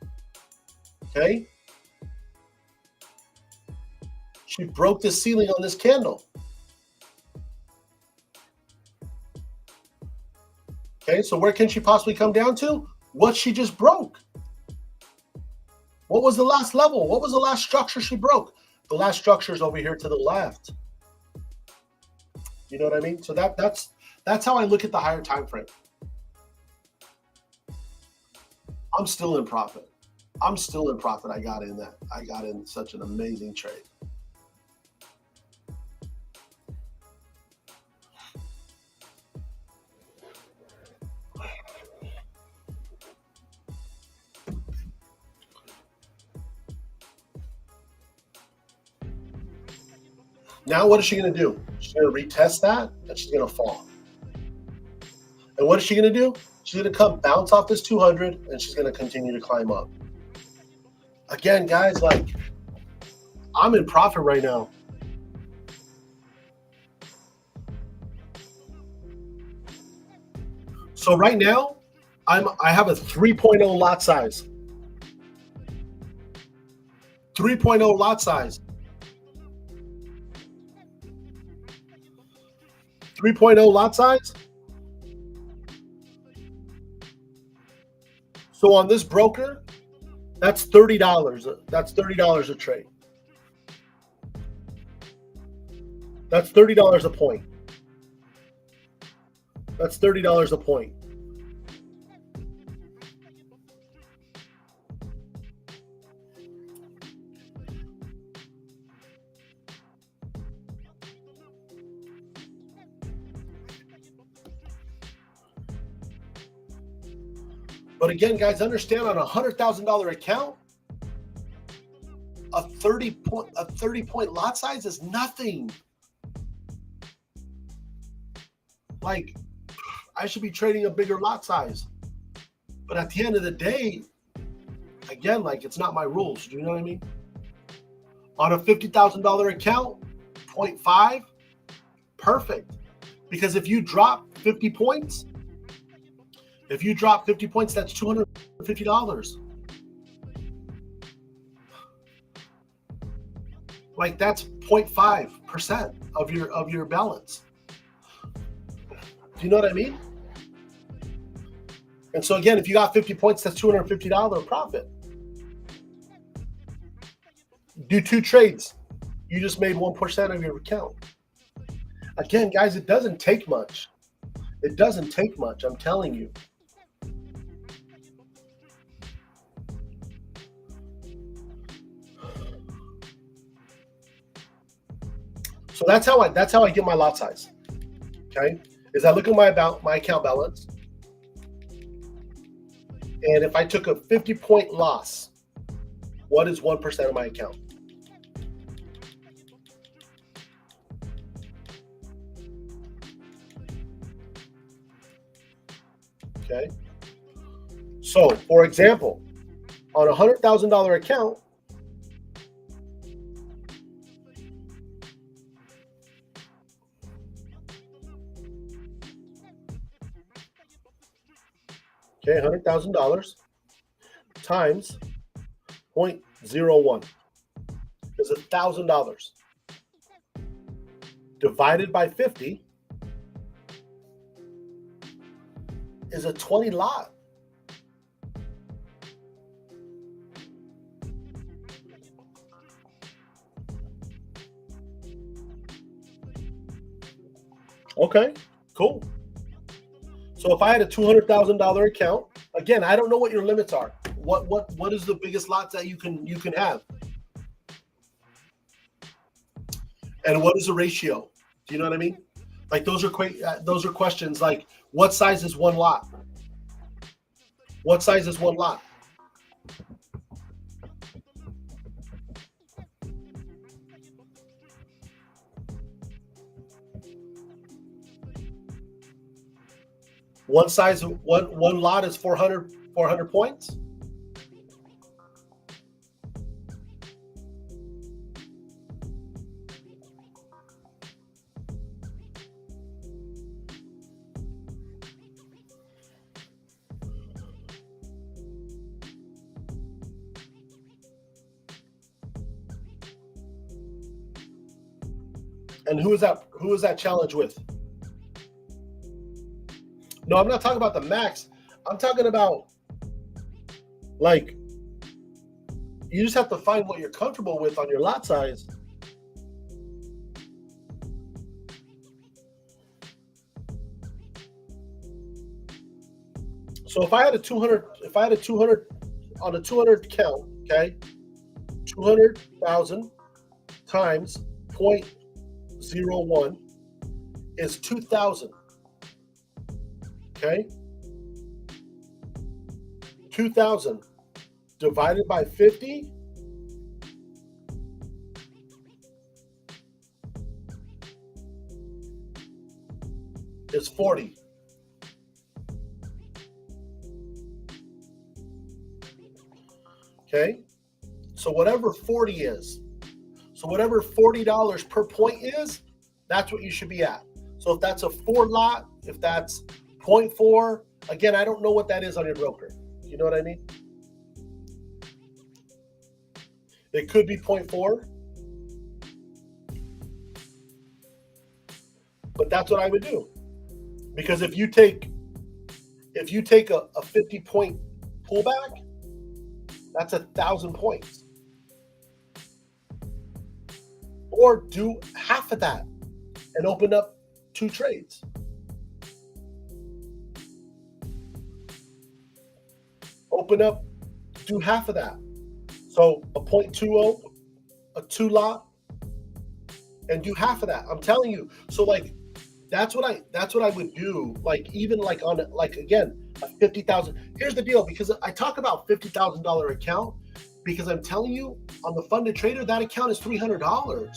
Okay? She broke the ceiling on this candle. Okay, so where can she possibly come down to? What she just broke. What was the last level? What was the last structure she broke? The last structure is over here to the left. You know what I mean? So that's how I look at the higher time frame. I'm still in profit. I'm still in profit. I got in such an amazing trade. Now what is she going to do? She's going to retest that and she's going to fall. And what is she going to do? She's going to come bounce off this 200 and she's going to continue to climb up. Again, guys, like, I'm in profit right now. So right now, I have a 3.0 lot size. 3.0 lot size. 3.0 lot size. So on this broker, that's $30. That's $30 a trade. That's $30 a point. That's $30 a point. But again, guys, understand on a $100,000 account, a 30 point lot size is nothing. Like, I should be trading a bigger lot size. But at the end of the day, again, like, it's not my rules. Do you know what I mean? On a $50,000 account, 0.5, perfect. Because if you drop 50 points, that's $250. Like, that's 0.5% of your balance. Do you know what I mean? And so again, if you got 50 points, that's $250 profit. Do 2 trades. You just made 1% of your account. Again, guys, it doesn't take much. It doesn't take much, I'm telling you. So that's how I get my lot size. Okay? Is I look at my account balance. And if I took a 50-point loss, what is 1% of my account? Okay. So, for example, on a $100,000 account, okay, $100,000 times 0.01 is $1,000 divided by 50 is a 20 lot. Okay, cool. So if I had a $200,000 account, again, I don't know what your limits are. What is the biggest lots that you can have? And what is the ratio? Do you know what I mean? Like, those are questions like, what size is one lot? What size is one lot? One lot is 400 points. And who is that challenge with? No, I'm not talking about the max. I'm talking about, like, you just have to find what you're comfortable with on your lot size. So if I had a 200 on a 200 count, okay, 200,000 times 0.01 is 2,000. Okay, 2,000 divided by 50 is 40. Okay, so whatever 40 is, so whatever $40 per point is, that's what you should be at. So if that's a 4 lot, if that's 0.4, again, I don't know what that is on your broker. You know what I mean? It could be 0.4, but that's what I would do. Because if you take a 50-point pullback, that's 1,000 points. Or do half of that and open up 2 trades. open up, do half of that. So a 0.20, a 2 lot, and do half of that. I'm telling you. So like that's what I would do. Like even like on like again a 50,000. Here's the deal, because I talk about $50,000 account because I'm telling you on the funded trader that account is $300.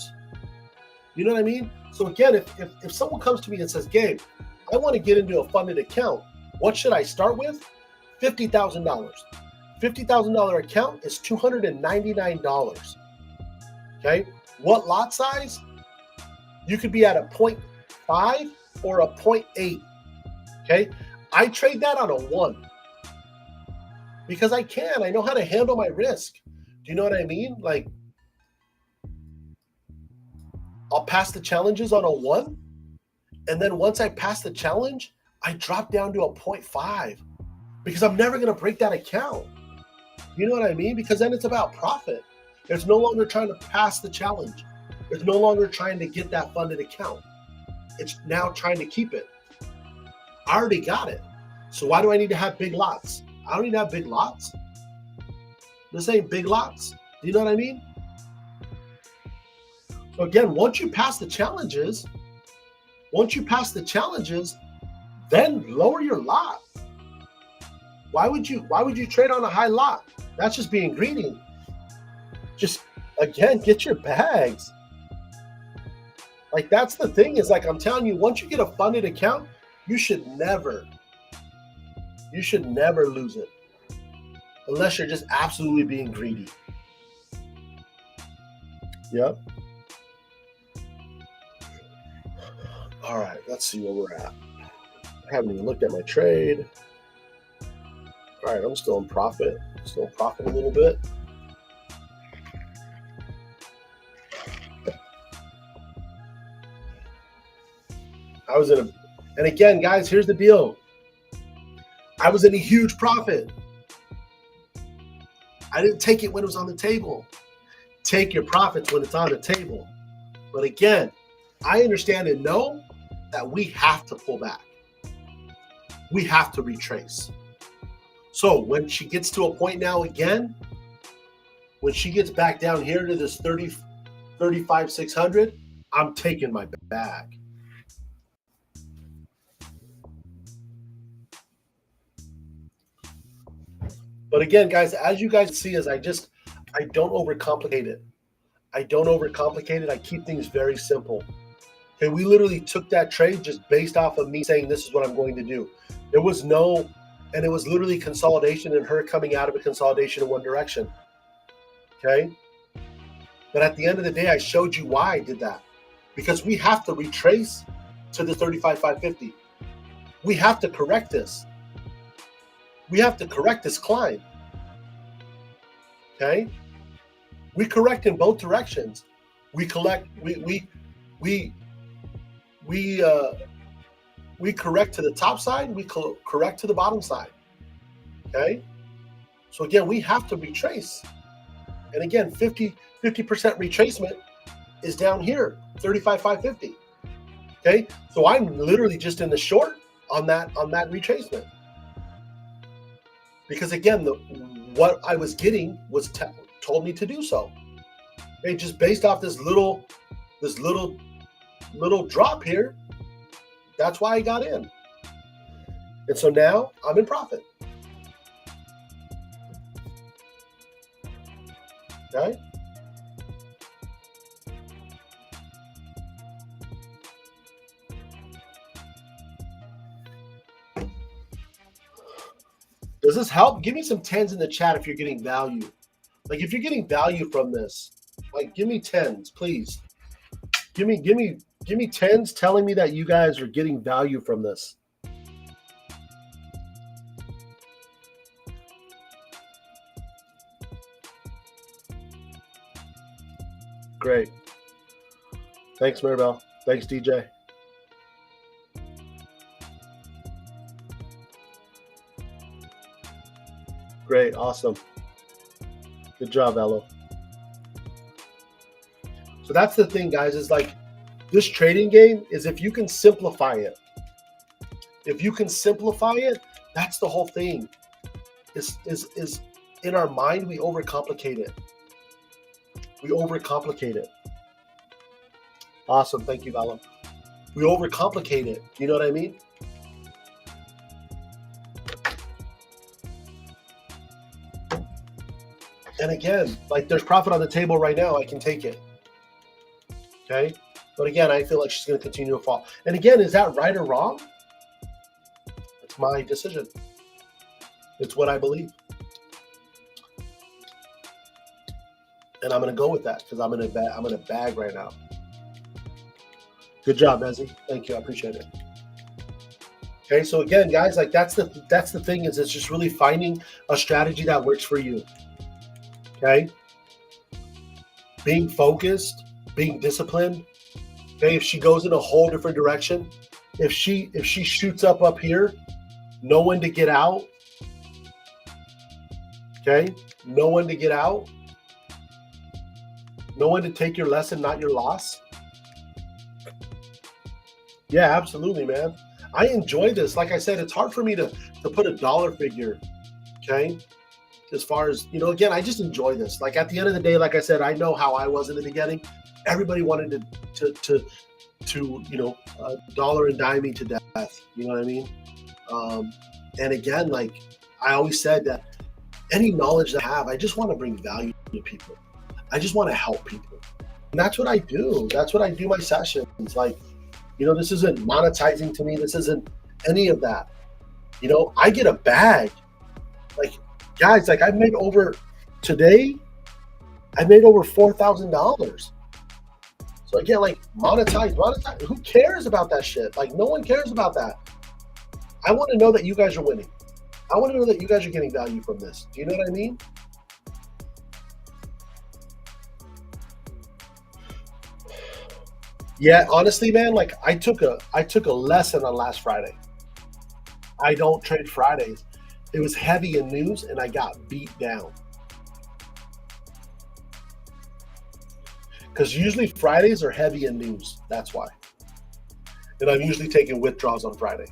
You know what I mean? So again, if someone comes to me and says, Gabe, I want to get into a funded account, what should I start with? $50,000. $50,000 account is $299. Okay. What lot size? You could be at a 0.5 or a 0.8. Okay. I trade that on a 1 because I can. I know how to handle my risk. Do you know what I mean? Like, I'll pass the challenges on a 1. And then once I pass the challenge, I drop down to a 0.5 because I'm never going to break that account. You know what I mean? Because then it's about profit. It's no longer trying to pass the challenge. It's no longer trying to get that funded account. It's now trying to keep it. I already got it. So why do I need to have big lots? I don't need to have big lots. This ain't big lots. Do you know what I mean? So again, once you pass the challenges, then lower your lot. Why would you trade on a high lot? That's just being greedy. Just again, get your bags. Like that's the thing is like I'm telling you, once you get a funded account, you should never lose it unless you're just absolutely being greedy. Yep. All right, let's see where we're at. I haven't even looked at my trade. All right, I'm still in profit. Still profit a little bit. And again, guys, here's the deal. I was in a huge profit. I didn't take it when it was on the table. Take your profits when it's on the table. But again, I understand and know that we have to pull back. We have to retrace. So when she gets to a point now again, when she gets back down here to this 35,600, I'm taking my bag. But again, guys, as you guys see, I don't overcomplicate it. I keep things very simple. Okay, we literally took that trade just based off of me saying this is what I'm going to do. There was no, and it was literally consolidation and her coming out of a consolidation in one direction. Okay. But at the end of the day, I showed you why I did that. Because we have to retrace to the 35,550. We have to correct this. We have to correct this climb. Okay? We correct in both directions. We correct to the top side, we correct to the bottom side. Okay? So again, we have to retrace. And again, 50% retracement is down here, 35,550. Okay? So I'm literally just in the short on that retracement. Because again, what I was getting was told me to do so. Okay, just based off this little drop here, that's why I got in. And so now I'm in profit. Okay? Does this help? Give me some 10s in the chat if you're getting value. Like if you're getting value from this, like give me 10s, please. Give me 10s telling me that you guys are getting value from this. Great. Thanks, Maribel. Thanks, DJ. Great. Awesome. Good job, Elo. So that's the thing, guys, is like this trading game is if you can simplify it. If you can simplify it, that's the whole thing. is in our mind, we overcomplicate it. We overcomplicate it. Awesome. Thank you, Vala. We overcomplicate it. You know what I mean? And again, like there's profit on the table right now. I can take it. Okay. But again, I feel like she's going to continue to fall. And again, is that right or wrong? It's my decision. It's what I believe. And I'm going to go with that because I'm in a bag right now. Good job, Ezzy. Thank you. I appreciate it. Okay, so again, guys, like that's the thing, is it's just really finding a strategy that works for you. Okay, being focused, being disciplined. Okay, if she goes in a whole different direction, if she shoots up here, know when to get out. Okay, know when to get out. Know when to take your lesson, not your loss. Yeah, absolutely, man. I enjoy this. Like I said, it's hard for me to put a dollar figure, okay? As far as, you know, again, I just enjoy this. Like at the end of the day, like I said, I know how I was in the beginning. Everybody wanted to you know, dollar and dime me to death. You know what I mean? And again, like I always said that any knowledge that I have, I just want to bring value to people. I just want to help people. And that's what I do. That's what I do my sessions. Like, you know, this isn't monetizing to me. This isn't any of that. You know, I get a bag. Like, guys, like I've made over today, I made over $4,000. So again, like monetize. Who cares about that shit? Like no one cares about that. I want to know that you guys are winning. I want to know that you guys are getting value from this. Do you know what I mean? Yeah, honestly, man, like I took a lesson on last Friday. I don't trade Fridays. It was heavy in news and I got beat down. Because usually Fridays are heavy in news. That's why. And I'm usually taking withdrawals on Friday.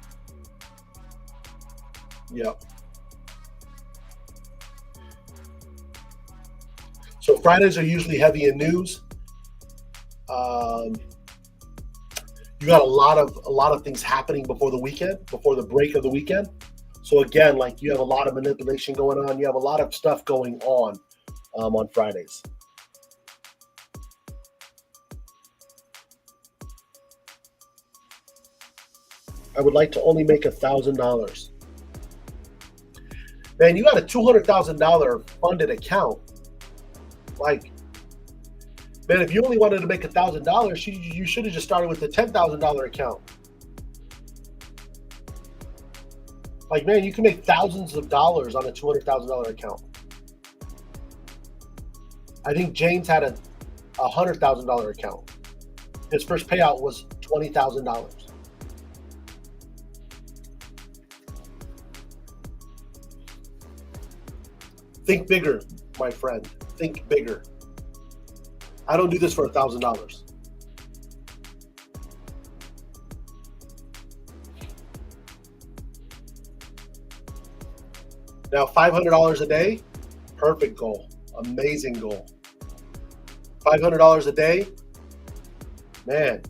Yep. So Fridays are usually heavy in news. You got a lot of things happening before the weekend, before the break of the weekend. So again, like you have a lot of manipulation going on. You have a lot of stuff going on Fridays. I would like to only make $1,000. Man, you got a $200,000 funded account. Like, man, if you only wanted to make $1,000, you should have just started with the $10,000 account. Like, man, you can make thousands of dollars on a $200,000 account. I think James had a $100,000 account. His first payout was $20,000. Think bigger, my friend. Think bigger. I don't do this for $1,000. Now, $500 a day, perfect goal, amazing goal. $500 a day, man,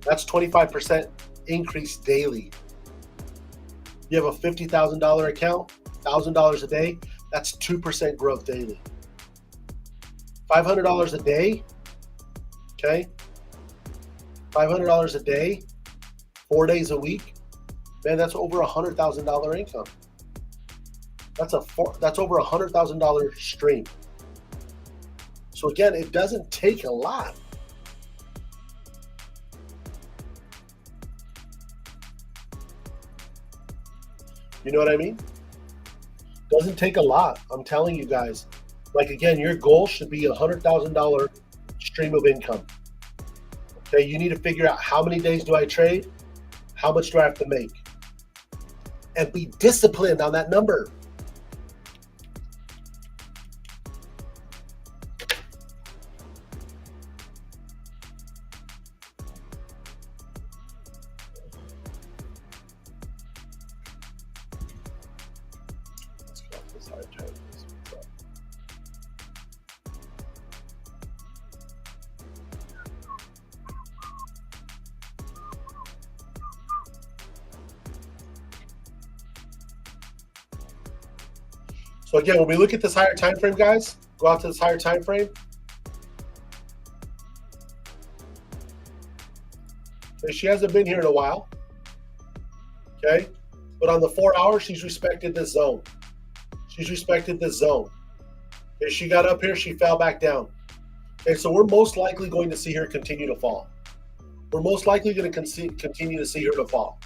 that's 25% increase daily. You have a $50,000 account, $1,000 a day, that's 2% growth daily. $500 a day, okay? $500 a day, 4 days a week, man, that's over $100,000 income. That's over $100,000 stream. So again, it doesn't take a lot. You know what I mean? Doesn't take a lot. I'm telling you guys. Like again, your goal should be $100,000 stream of income. Okay, you need to figure out how many days do I trade, how much do I have to make, and be disciplined on that number. Let's go. So again, when we look at this higher time frame, guys, go out to this higher time frame. Okay, she hasn't been here in a while. Okay, but on the 4 hours, she's respected this zone. She's respected this zone. Okay, she got up here, she fell back down. Okay, so we're most likely going to see her continue to fall. We're most likely going to continue to see her to fall.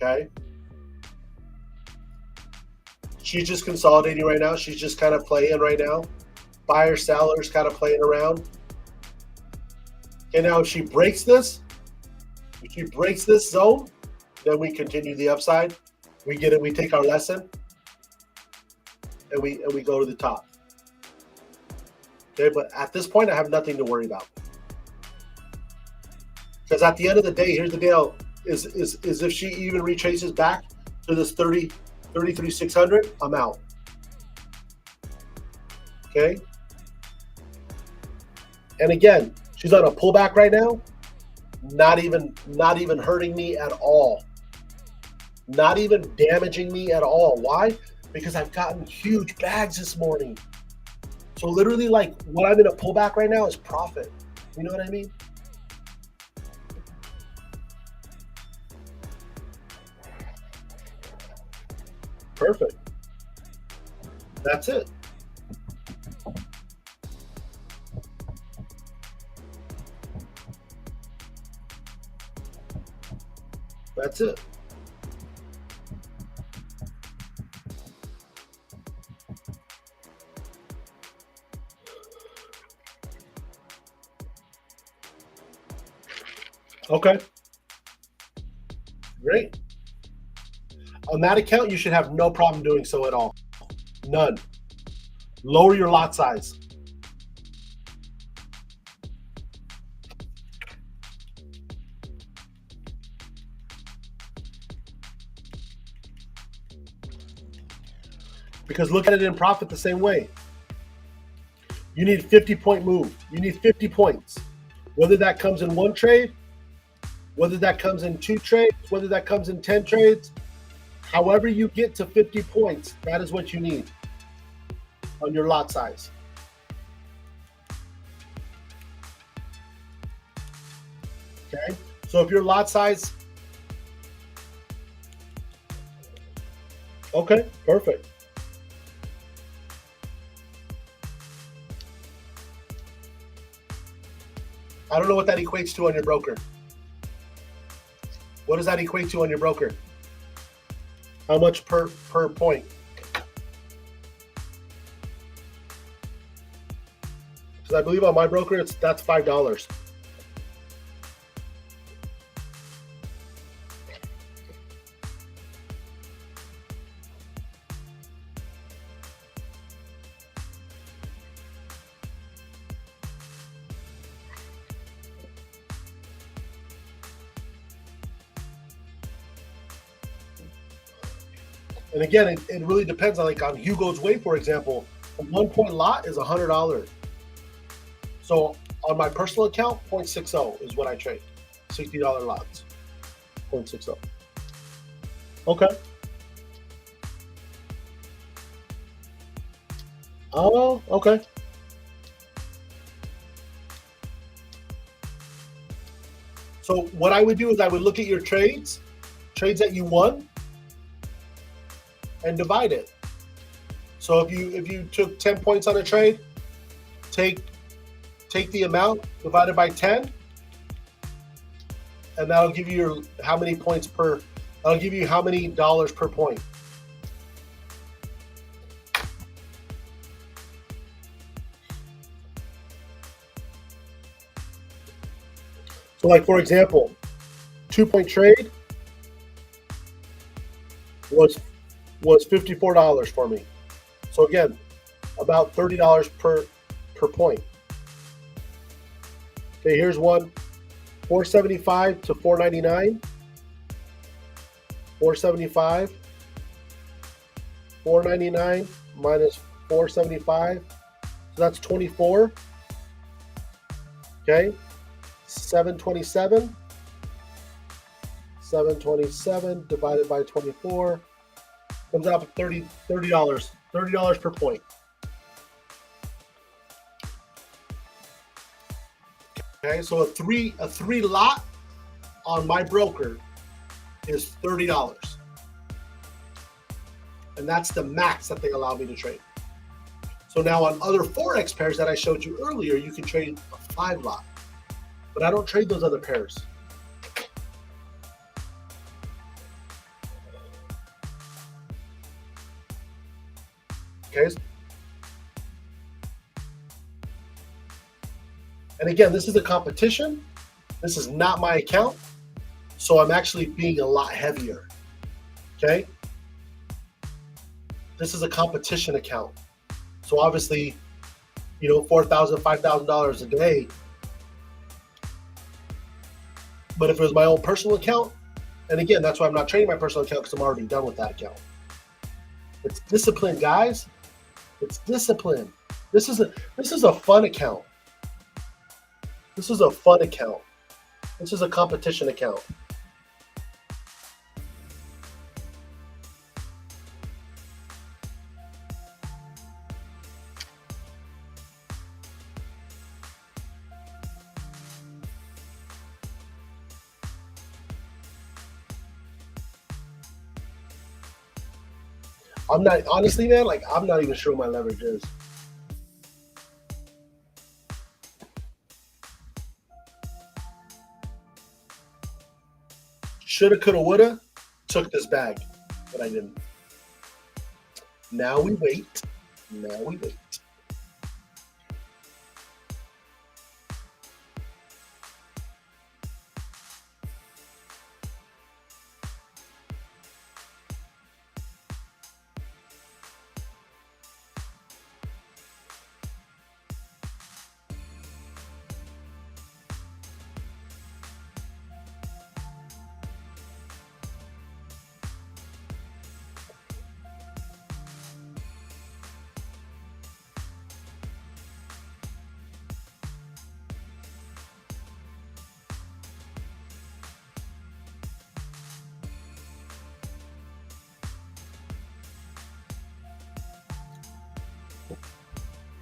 Okay. She's just consolidating right now. She's just kind of playing right now. Buyer, sellers kind of playing around. Okay, now if she breaks this zone, then we continue the upside. We get it, we take our lesson, and we go to the top. Okay, but at this point, I have nothing to worry about. Because at the end of the day, here's the deal, is if she even retraces back to this 33,600, I'm out. Okay? And again, she's on a pullback right now, not even hurting me at all. Not even damaging me at all. Why? Because I've gotten huge bags this morning. So literally, like, what I'm in a pullback right now is profit. You know what I mean? Perfect. That's it. That's it. Okay. Great. On that account, you should have no problem doing so at all. None. Lower your lot size. Because look at it in profit the same way. You need 50-point move. You need 50 points. Whether that comes in one trade, whether that comes in 2 trades, whether that comes in 10 trades, however you get to 50 points, that is what you need on your lot size. Okay, so if your lot size, okay, perfect. I don't know what that equates to on your broker. What does that equate to on your broker? How much per point? Because I believe on my broker, that's $5. And again, it really depends on, like, on Hugo's Way, for example. A 1 point lot is $100. So on my personal account, 0.60 is what I trade. $60 lots, 0.60. Okay. Oh, okay. So what I would do is I would look at your trades that you won, and divide it. So if you took 10 points on a trade, take the amount, divide it by 10, and that'll give you how many points per, that'll give you how many dollars per point. So, like, for example, 2-point trade was $54 for me. So again, about $30 per point. Okay, here's one, 475 to 499. 475, 499 minus 475. So that's 24. Okay, 727. 727 divided by 24. Comes out to $30 per point. Okay, so a three lot on my broker is $30. And that's the max that they allow me to trade. So now on other Forex pairs that I showed you earlier, you can trade a 5 lot. But I don't trade those other pairs. Okay. And again, this is a competition. This is not my account. So I'm actually being a lot heavier. Okay. This is a competition account. So obviously, you know, $4,000, $5,000 a day. But if it was my own personal account, and again, that's why I'm not trading my personal account, because I'm already done with that account. It's discipline, guys. It's discipline. This is a fun account. This is a fun account. This is a competition account. I'm not, honestly, man, like, I'm not even sure what my leverage is. Shoulda, coulda, woulda, took this bag, but I didn't. Now we wait. Now we wait.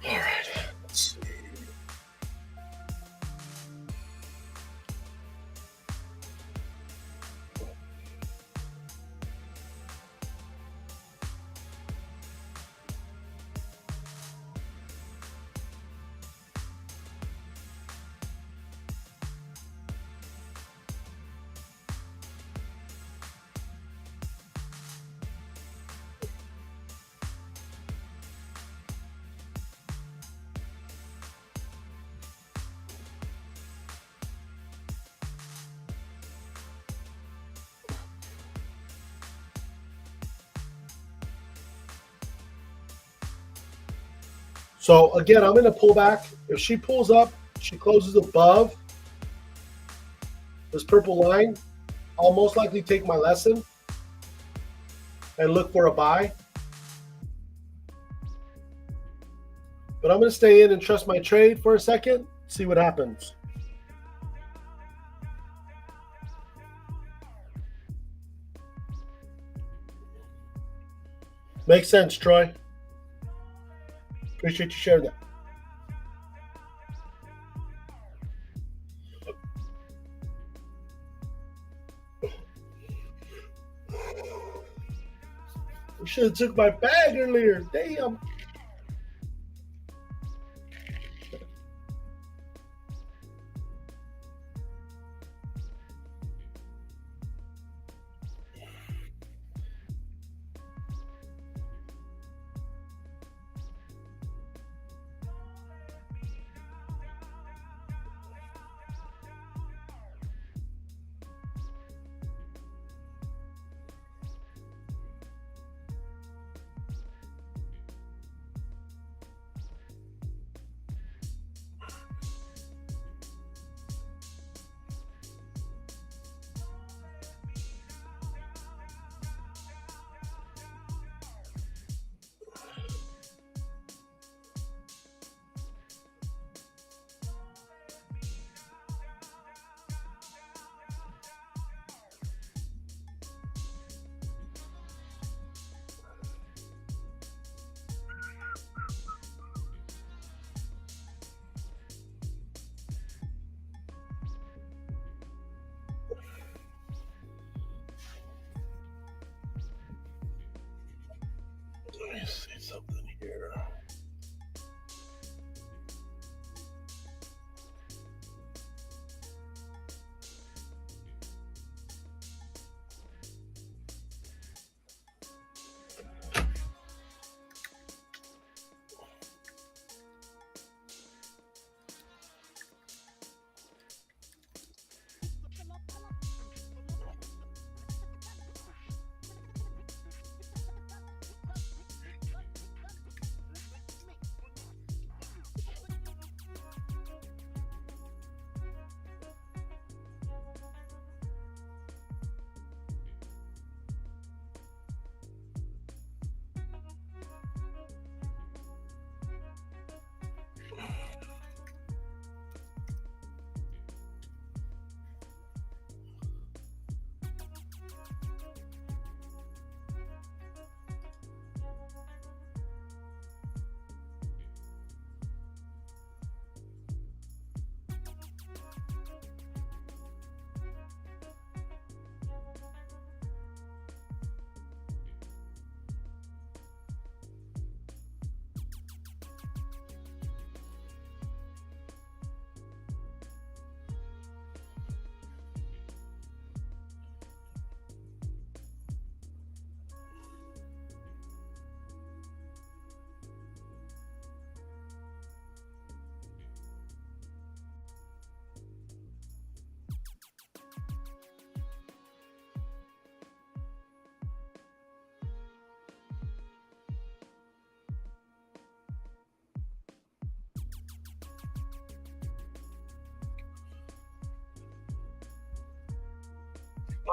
All right, let's see. So again, I'm in a pullback. If she pulls up, she closes above this purple line, I'll most likely take my lesson and look for a buy. But I'm going to stay in and trust my trade for a second, see what happens. Makes sense, Troy. Appreciate you sharing that. We should have took my bag earlier. Damn. Let me see something here.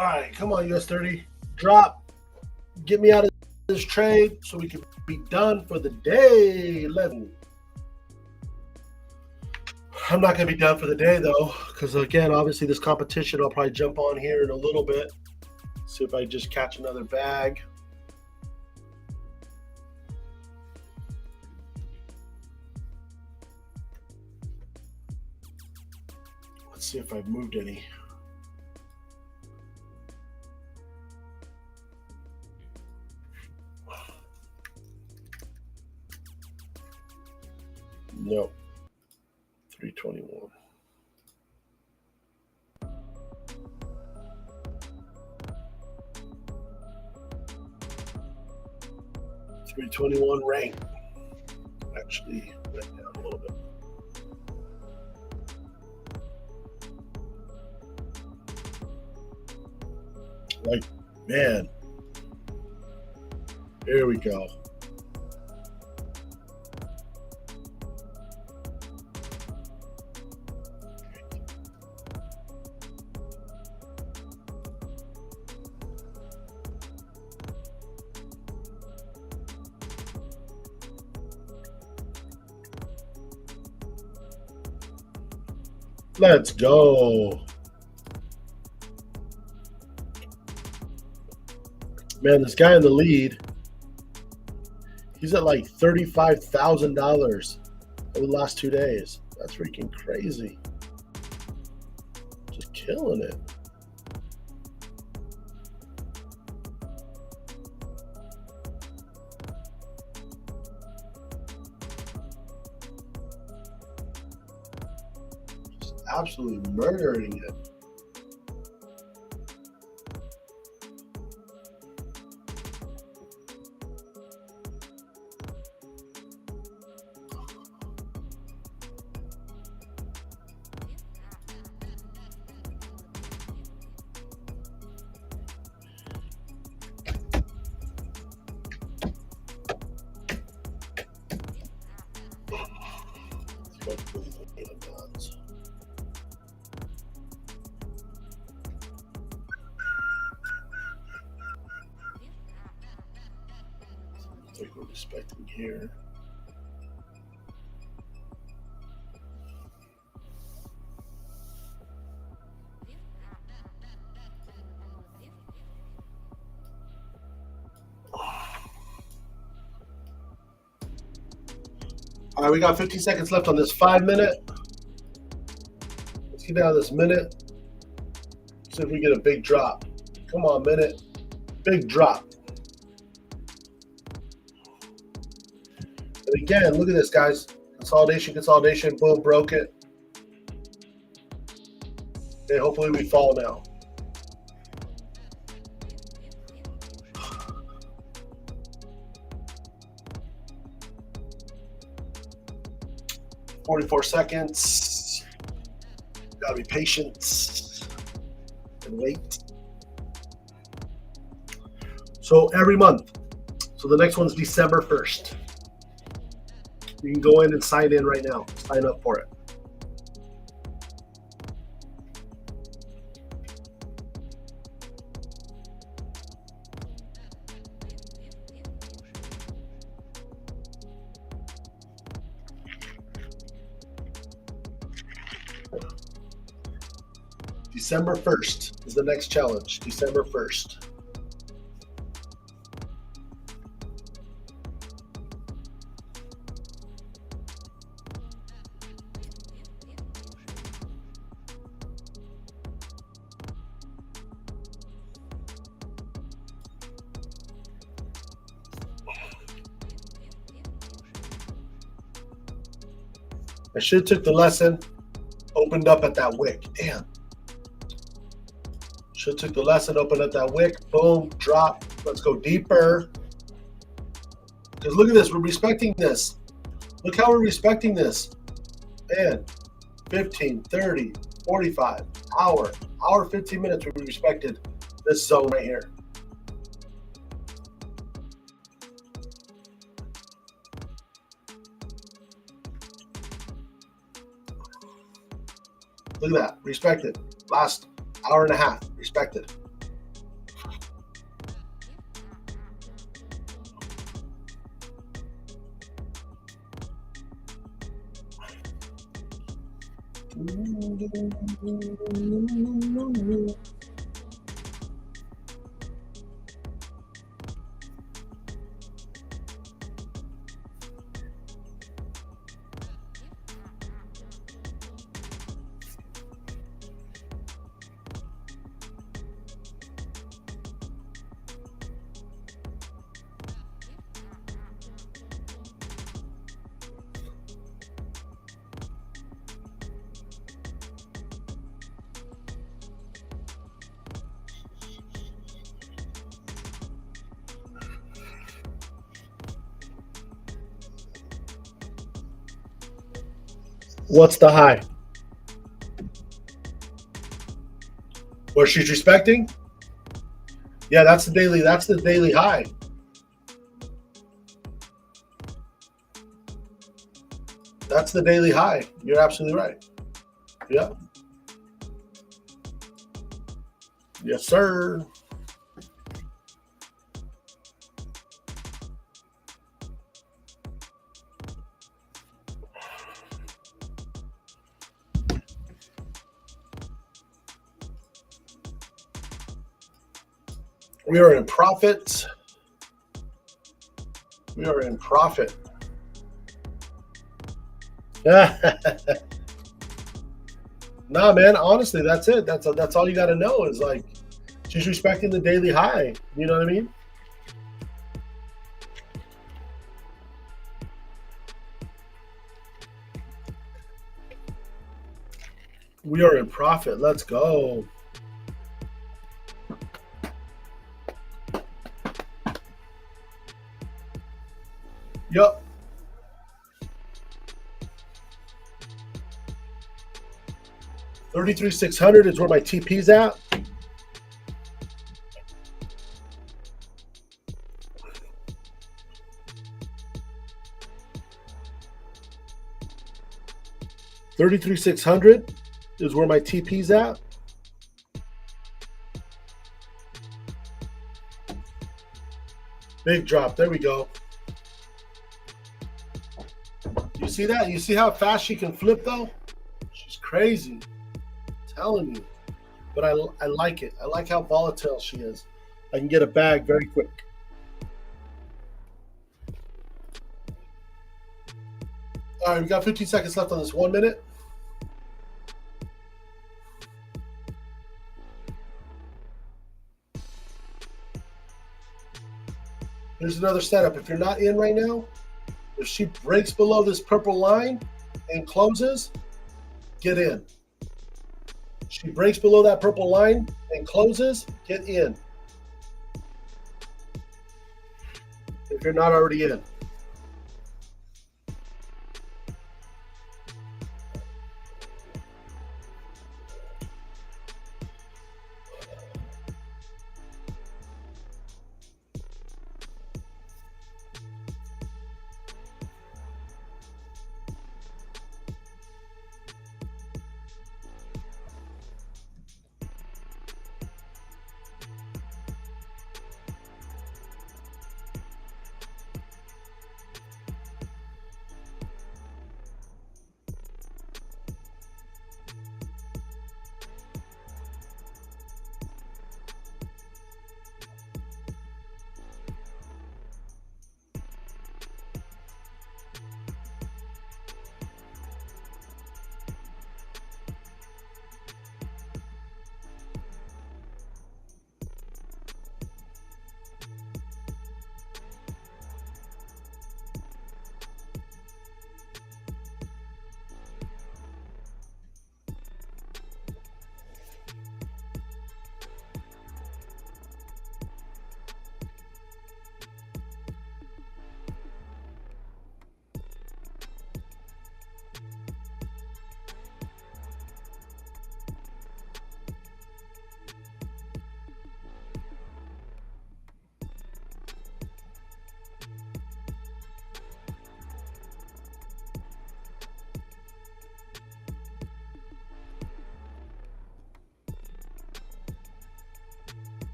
All right, come on, US30. Drop. Get me out of this trade so we can be done for the day. 11. I'm not going to be done for the day, though, because, again, obviously this competition, I'll probably jump on here in a little bit. See if I just catch another bag. Let's see if I've moved any. Nope. 321. $321 rank. Actually went down a little bit. Like, man. Here we go. Let's go. Man, this guy in the lead, he's at like $35,000 over the last 2 days. That's freaking crazy. Just killing it. Just absolutely murdering it. Take what we're expecting here. All right, we got 15 seconds left on this 5 minute. Let's get down this minute. See if we get a big drop. Come on, minute. Big drop. Again, look at this, guys. Consolidation, consolidation, boom, broke it. Okay, hopefully we fall now. "44 seconds. Gotta be patient and wait." So every month. So the next one's December 1st. You can go in and sign in right now. Sign up for it. December 1st is the next challenge. December 1st. I should have took the lesson, opened up at that wick. Damn. Should have took the lesson, opened up that wick. Boom, drop. Let's go deeper. Because look at this. We're respecting this. Look how we're respecting this. Man, 15, 30, 45, hour, 15 minutes. We respected this zone right here. Look at that. Respected. Last hour and a half. Respected. What's the high? Where she's respecting? Yeah, that's the daily high. That's the daily high. You're absolutely right. Yeah. Yes, sir. We are in profit. We are in profit. Nah, man, honestly, that's it. That's all you got to know is like she's respecting the daily high. You know what I mean? We are in profit. Let's go. Yup. $33,600 is where my TP's at. $33,600 is where my TP's at. Big drop. There we go. You see that? You see how fast she can flip though? She's crazy. I'm telling you. But I like it. I like how volatile she is. I can get a bag very quick. All right, we got 15 seconds left on this 1 minute. Here's another setup. If you're not in right now, If she breaks below this purple line and closes, get in. She breaks below that purple line and closes, get in. If you're not already in.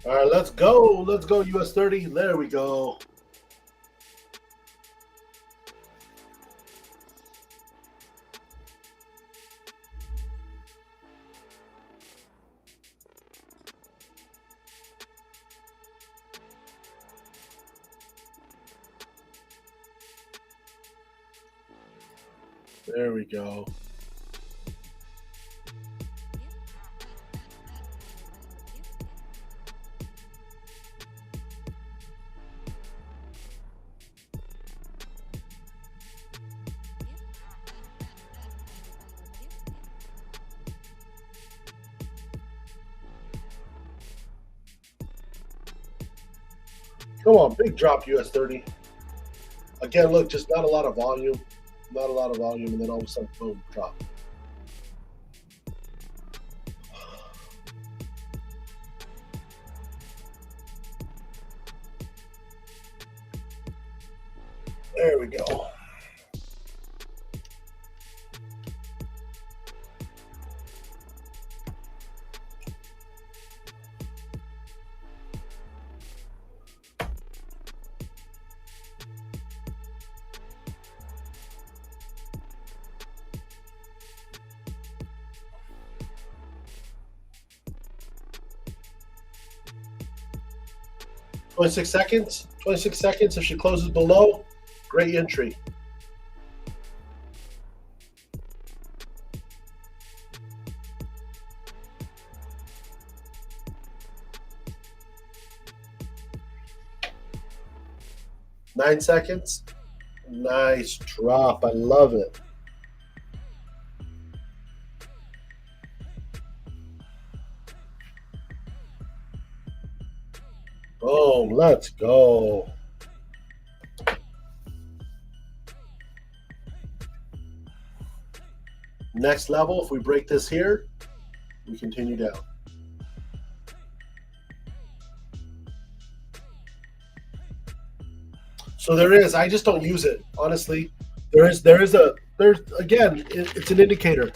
All right, let's go. Let's go US30. There we go. There we go. Come on, big drop US30. Again, look, just not a lot of volume. Not a lot of volume, and then all of a sudden, boom, drop. There we go. $26 seconds. 26 seconds. If she closes below, great entry. Nine seconds. Nice drop. I love it. Boom. Let's go. Next level, if we break this here, we continue down. So there is, I just don't use it, honestly. There's again, it's an indicator.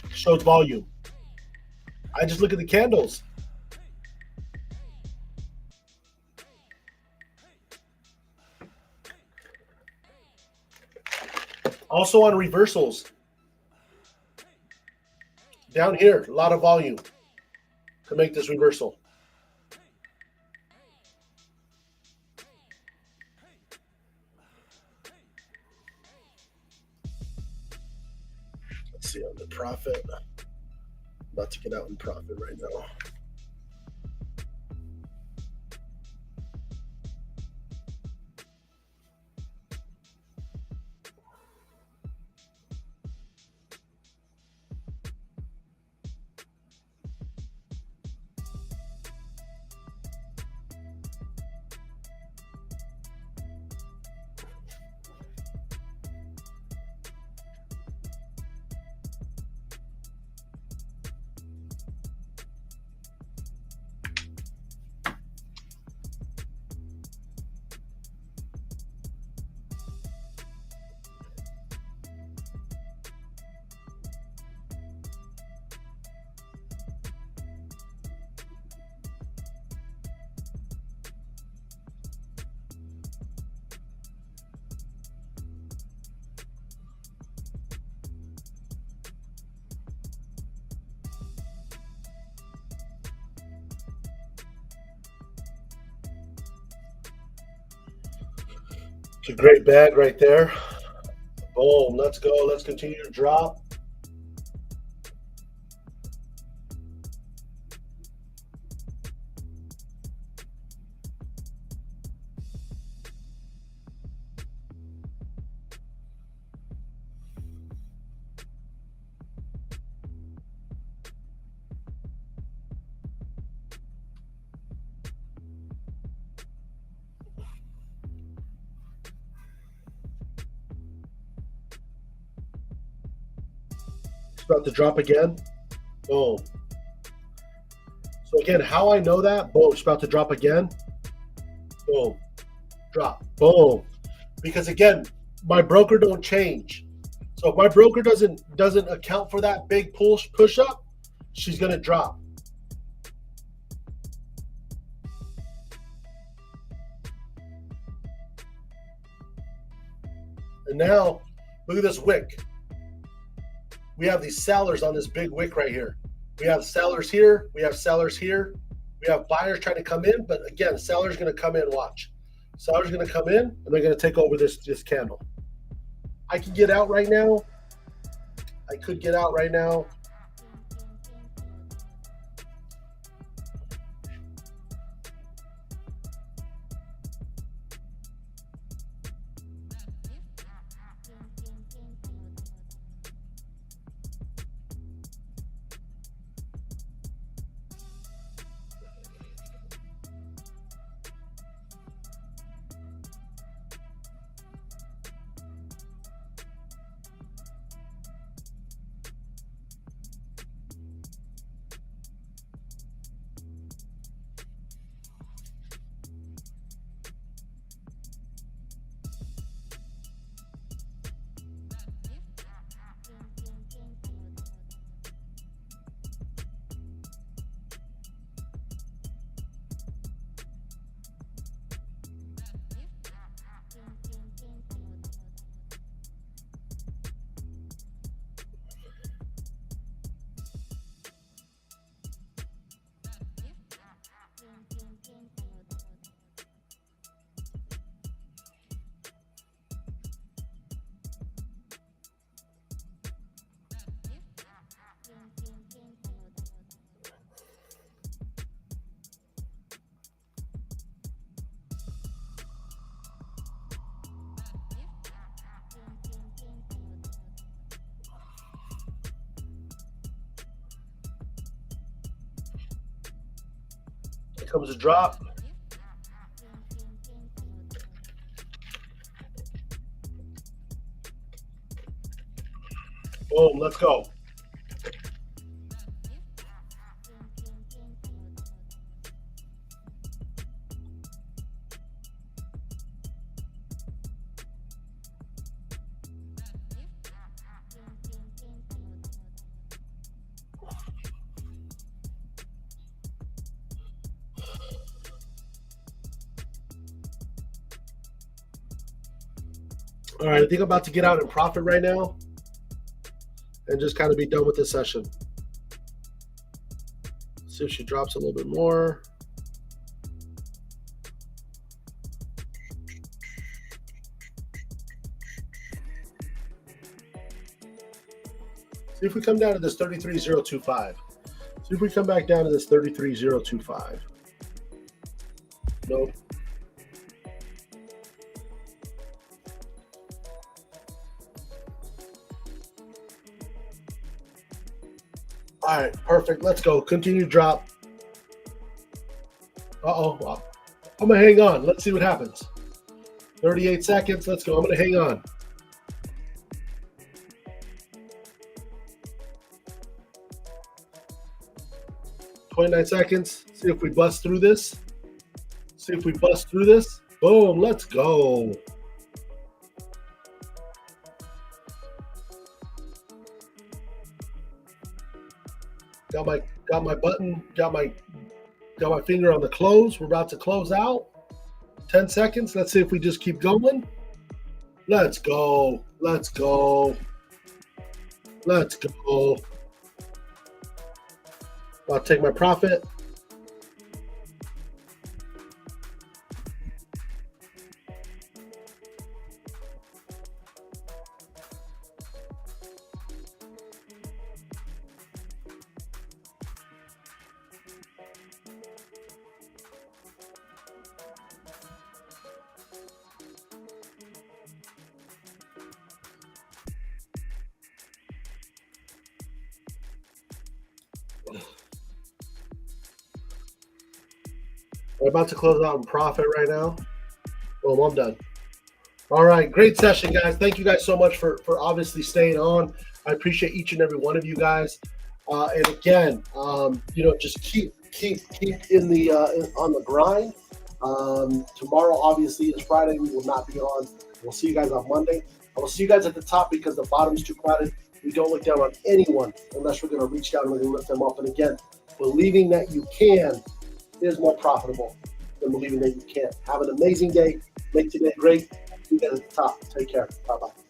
Shows volume. I just look at the candles. Also on reversals. Down here, a lot of volume to make this reversal. Let's see on the profit. I'm about to get out in profit right now. It's a great bag right there. Boom. Let's go. Let's continue to drop. It's about to drop again. Boom. So again, how I know that? Boom. It's about to drop again. Boom. Drop. Boom. Because again, my broker don't change. So if my broker doesn't account for that big push up, she's gonna drop. And now look at this wick. We have these sellers on this big wick right here. We have sellers here. We have sellers here. We have buyers trying to come in, but again, sellers going to come in. Watch, sellers going to come in, and they're going to take over this candle. I can get out right now. I could get out right now. comes a drop. Boom, let's go. All right, I think I'm about to get out in profit right now and just kind of be done with this session. See if she drops a little bit more. See if we come down to this 33,025. See if we come back down to this 33,025. Nope. All right, perfect. Let's go. Continue drop. Uh-oh. I'm going to hang on. Let's see what happens. 38 seconds. Let's go. I'm going to hang on. .9 seconds. See if we bust through this. See if we bust through this. Boom. Let's go. Got my button, got my finger on the close. We're about to close out. 10 seconds. Let's see if we just keep going. Let's go. Let's go. Let's go. I'll take my profit. We're about to close out in profit right now. Boom, I'm done. All right, great session, guys. Thank you guys so much for obviously staying on. I appreciate each and every one of you guys. And again, just keep in the on the grind. Tomorrow, obviously, is Friday. We will not be on. We'll see you guys on Monday. I will see you guys at the top because the bottom's too crowded. We don't look down on anyone unless we're going to reach down and we're going to lift them up. And again, believing that you can is more profitable than believing that you can't. Have an amazing day. Make today great. See you guys at the top. Take care. Bye-bye.